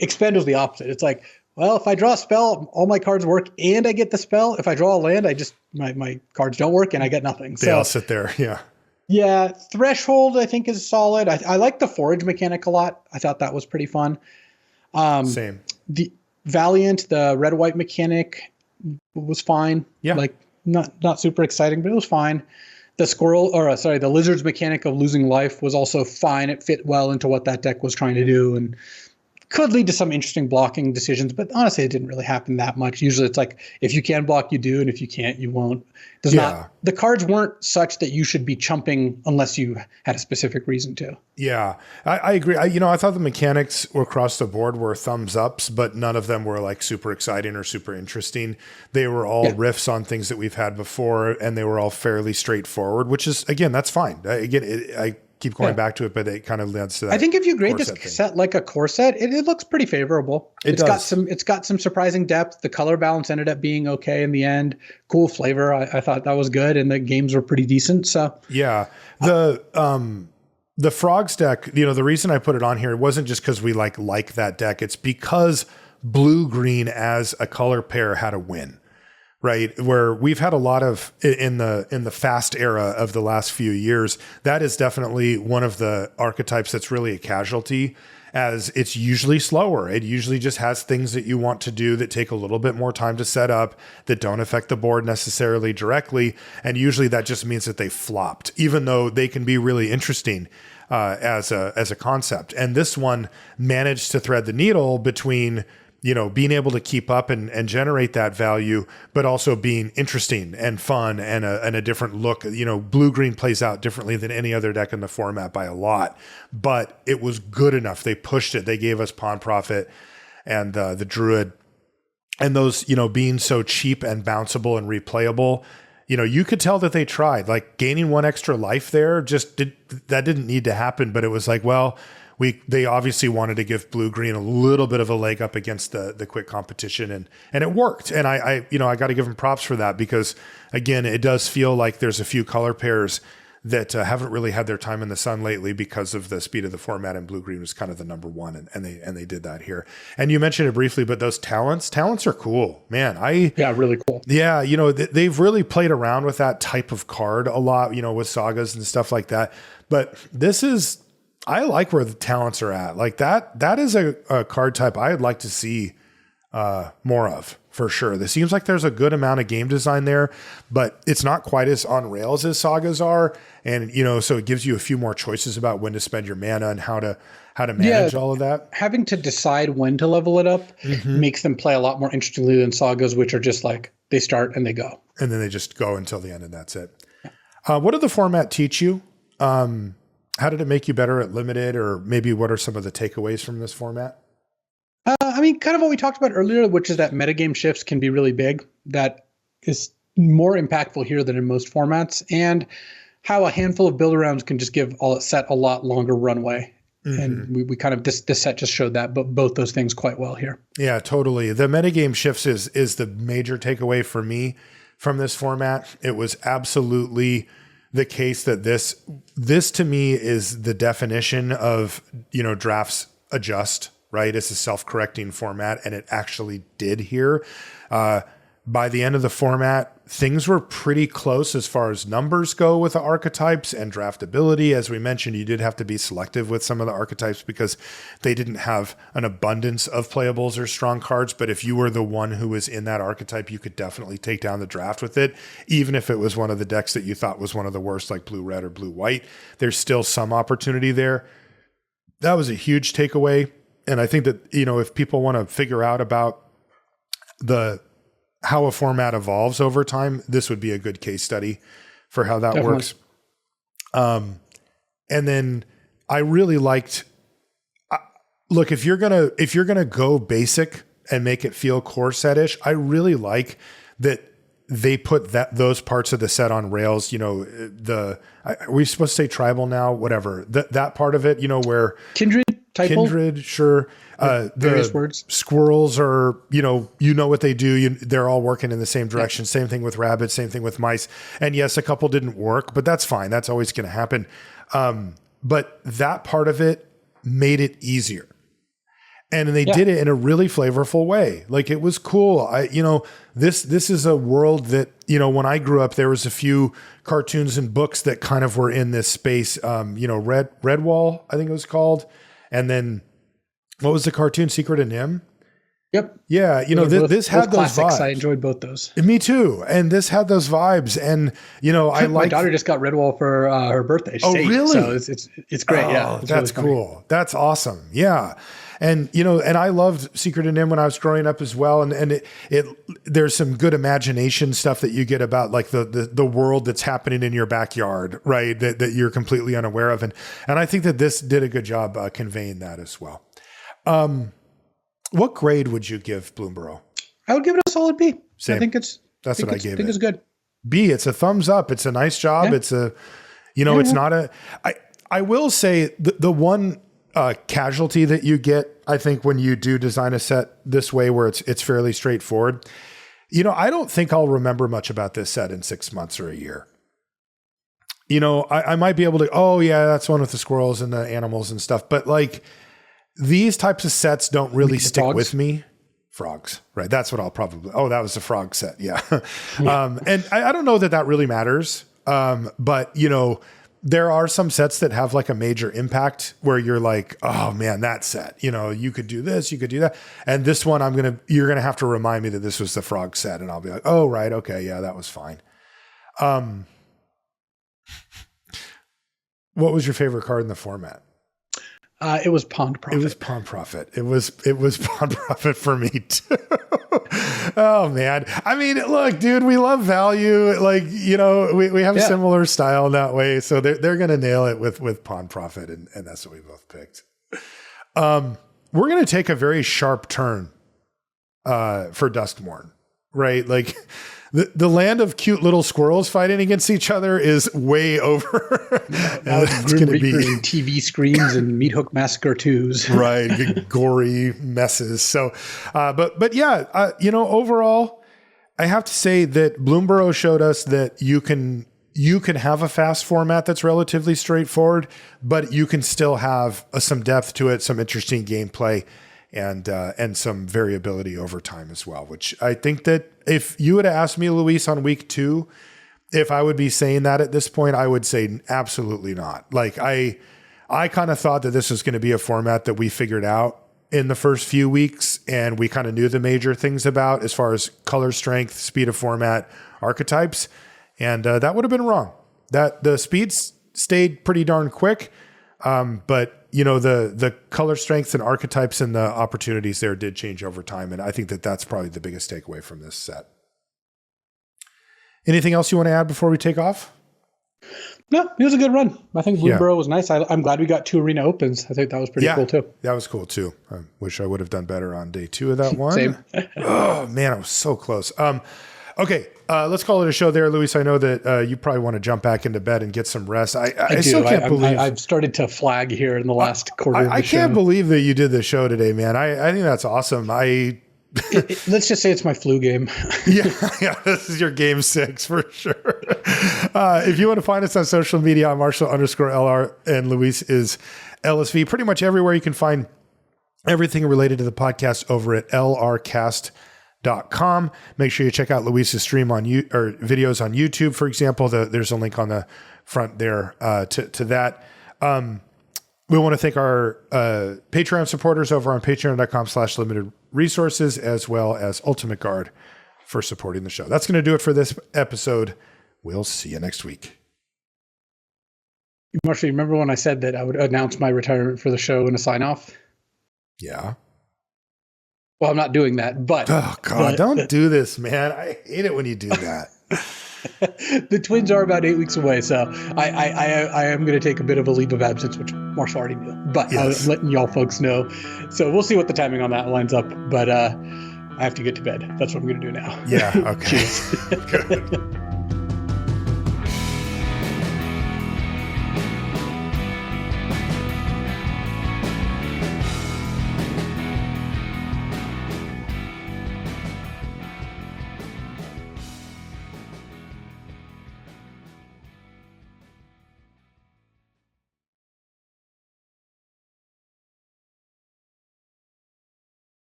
Expend is the opposite. It's like, well, if I draw a spell, all my cards work and I get the spell. If I draw a land, my cards don't work and I get nothing. They all sit there. Yeah. Yeah. Threshold, I think, is solid. I like the forage mechanic a lot. I thought that was pretty fun. Same. The Valiant, the red-white mechanic was fine. Yeah. Like not super exciting, but it was fine. The lizard's mechanic of losing life was also fine. It fit well into what that deck was trying to do and could lead to some interesting blocking decisions, but honestly, it didn't really happen that much. Usually it's like, if you can block, you do, and if you can't, you won't. The cards weren't such that you should be chumping unless you had a specific reason to. Yeah, I agree. I thought the mechanics across the board were thumbs ups, but none of them were like super exciting or super interesting. They were all riffs on things that we've had before, and they were all fairly straightforward, which is, again, that's fine. I keep going back to it, but it kind of leads to that. I think if you grade this set like a core set, it looks pretty favorable. It's got some surprising depth. The color balance ended up being okay in the end. Cool flavor. I thought that was good, and the games were pretty decent. So yeah, the Frogs deck. The reason I put it on here wasn't just because we like that deck. It's because blue green as a color pair had a win. Right, where we've had a lot of in the fast era of the last few years, that is definitely one of the archetypes that's really a casualty, as it's usually slower. It usually just has things that you want to do that take a little bit more time to set up, that don't affect the board necessarily directly, and usually that just means that they flopped, even though they can be really interesting as a concept. And this one managed to thread the needle between being able to keep up and generate that value, but also being interesting and fun and a different look. Blue-green plays out differently than any other deck in the format by a lot, but it was good enough. They pushed it. They gave us Pawn Prophet and the Druid, and those, being so cheap and bounceable and replayable. You could tell that they tried. Like, gaining one extra life there that didn't need to happen, but it was like, well, they obviously wanted to give blue-green a little bit of a leg up against the quick competition, and it worked. And I got to give them props for that, because again, it does feel like there's a few color pairs that haven't really had their time in the sun lately because of the speed of the format, and blue-green was kind of the number one, and they did that here. And you mentioned it briefly, but those talents are cool, man. Really cool. Yeah, they've really played around with that type of card a lot, with sagas and stuff like that. But I like where the talents are at. Like that is a card type I'd like to see more of, for sure. It seems like there's a good amount of game design there, but it's not quite as on rails as sagas are. And, so it gives you a few more choices about when to spend your mana and how to manage all of that. Having to decide when to level it up makes them play a lot more interestingly than sagas, which are just like they start and they go. And then they just go until the end, and that's it. What did the format teach you? How did it make you better at limited, or maybe what are some of the takeaways from this format? Kind of what we talked about earlier, which is that metagame shifts can be really big. That is more impactful here than in most formats, and how a handful of build arounds can just give a set a lot longer runway. Mm-hmm. And we kind of, this set just showed that, but both those things quite well here. Yeah, totally. The metagame shifts is the major takeaway for me from this format. It was absolutely the case that this to me is the definition of, drafts adjust, right? It's a self-correcting format, and it actually did here. By the end of the format, things were pretty close as far as numbers go with the archetypes and draftability. As we mentioned, you did have to be selective with some of the archetypes because they didn't have an abundance of playables or strong cards. But if you were the one who was in that archetype, you could definitely take down the draft with it. Even if it was one of the decks that you thought was one of the worst, like blue-red or blue-white, there's still some opportunity there. That was a huge takeaway. And I think that, if people want to figure out about how a format evolves over time, this would be a good case study for how that works. And then I really liked, look, if you're going to go basic and make it feel core set-ish, I really like that they put those parts of the set on rails. Are we supposed to say tribal now? Whatever. That part of it, where Kindred. typo. Kindred, sure. Various The words. squirrels are, you know what they do. They're all working in the same direction. Yeah. Same thing with rabbits, same thing with mice. And yes, a couple didn't work, but that's fine. That's always going to happen. But that part of it made it easier. And they did it in a really flavorful way. Like, it was cool. This is a world that, when I grew up, there was a few cartoons and books that kind of were in this space. Redwall, I think it was called. And then what was the cartoon? Secret of Nim? Yep. Yeah. This had those classics. vibes. I enjoyed both those. Me too. And this had those vibes. And, my daughter just got Redwall for her birthday. She's 8, really? So it's great. Yeah. That's really cool. That's awesome. Yeah. And, and I loved Secret of Nim when I was growing up as well. And there's some good imagination stuff that you get about like the world that's happening in your backyard, right? That you're completely unaware of. And I think that this did a good job conveying that as well. What grade would you give Bloomburrow? I would give it a solid B. Same. I think it's good. B, it's a thumbs up. It's a nice job. Yeah. It's it's not I will say the one casualty that you get, I think, when you do design a set this way, where it's fairly straightforward, I don't think I'll remember much about this set in 6 months or a year. I might be able to, that's one with the squirrels and the animals and stuff. But like, these types of sets don't really stick with me. Frogs, right? That's what I'll probably, that was the frog set. Yeah. And I don't know that really matters. But there are some sets that have like a major impact where you're like, oh man, that set, you could do this, you could do that. And this one, you're going to have to remind me that this was the frog set. And I'll be like, oh, right. Okay. Yeah, that was fine. What was your favorite card in the format? It was Pond Prophet. It was Pond Prophet. It was Pond Prophet for me too. Oh man. I mean, look, dude, we love value. Like, we have a similar style in that way. So they're going to nail it with Pond Prophet. And that's what we both picked. We're going to take a very sharp turn, for Duskmorn, right? Like, the land of cute little squirrels fighting against each other is way over. Now it's going to be TV screens and Meat Hook Massacre 2s. Right. Gory messes. So, but yeah, overall, I have to say that Bloomburrow showed us that you can have a fast format that's relatively straightforward, but you can still have some depth to it, some interesting gameplay, and some variability over time as well, which I think that if you would have asked me, Luis, on week 2, if I would be saying that at this point, I would say absolutely not. Like, I kind of thought that this was going to be a format that we figured out in the first few weeks, and we kind of knew the major things about as far as color strength, speed of format, archetypes. And that would have been wrong. That the speeds stayed pretty darn quick. But the color strengths and archetypes and the opportunities there did change over time. And I think that that's probably the biggest takeaway from this set. Anything else you want to add before we take off? No, it was a good run. I think Bloomburrow was nice. I'm glad we got 2 arena opens. I think that was pretty cool too. That was cool too. I wish I would have done better on day 2 of that one. Same. Oh man, I was so close. Okay, let's call it a show there, Luis. I know that you probably want to jump back into bed and get some rest. I still can't believe I've started to flag here in the last quarter of the show. I can't believe that you did the show today, man. I think that's awesome. Let's just say it's my flu game. yeah, this is your game 6 for sure. If you want to find us on social media, I'm Marshall_LR and Luis is LSV. Pretty much everywhere you can find everything related to the podcast over at LRcast.com. Make sure you check out Luis's stream on videos on YouTube, for example. There's a link on the front there to that. We want to thank our Patreon supporters over on patreon.com/limited resources, as well as Ultimate Guard for supporting the show. That's going to do it for this episode. We'll see you next week. Marshall, you remember when I said that I would announce my retirement for the show in a sign off? Yeah. Well, I'm not doing that, but... Oh, God, don't do this, man. I hate it when you do that. The twins are about 8 weeks away, so I am going to take a bit of a leave of absence, which Marshall already knew. But yes. I'm letting y'all folks know. So we'll see what the timing on that lines up. But I have to get to bed. That's what I'm going to do now. Yeah, okay. Cheers. Good.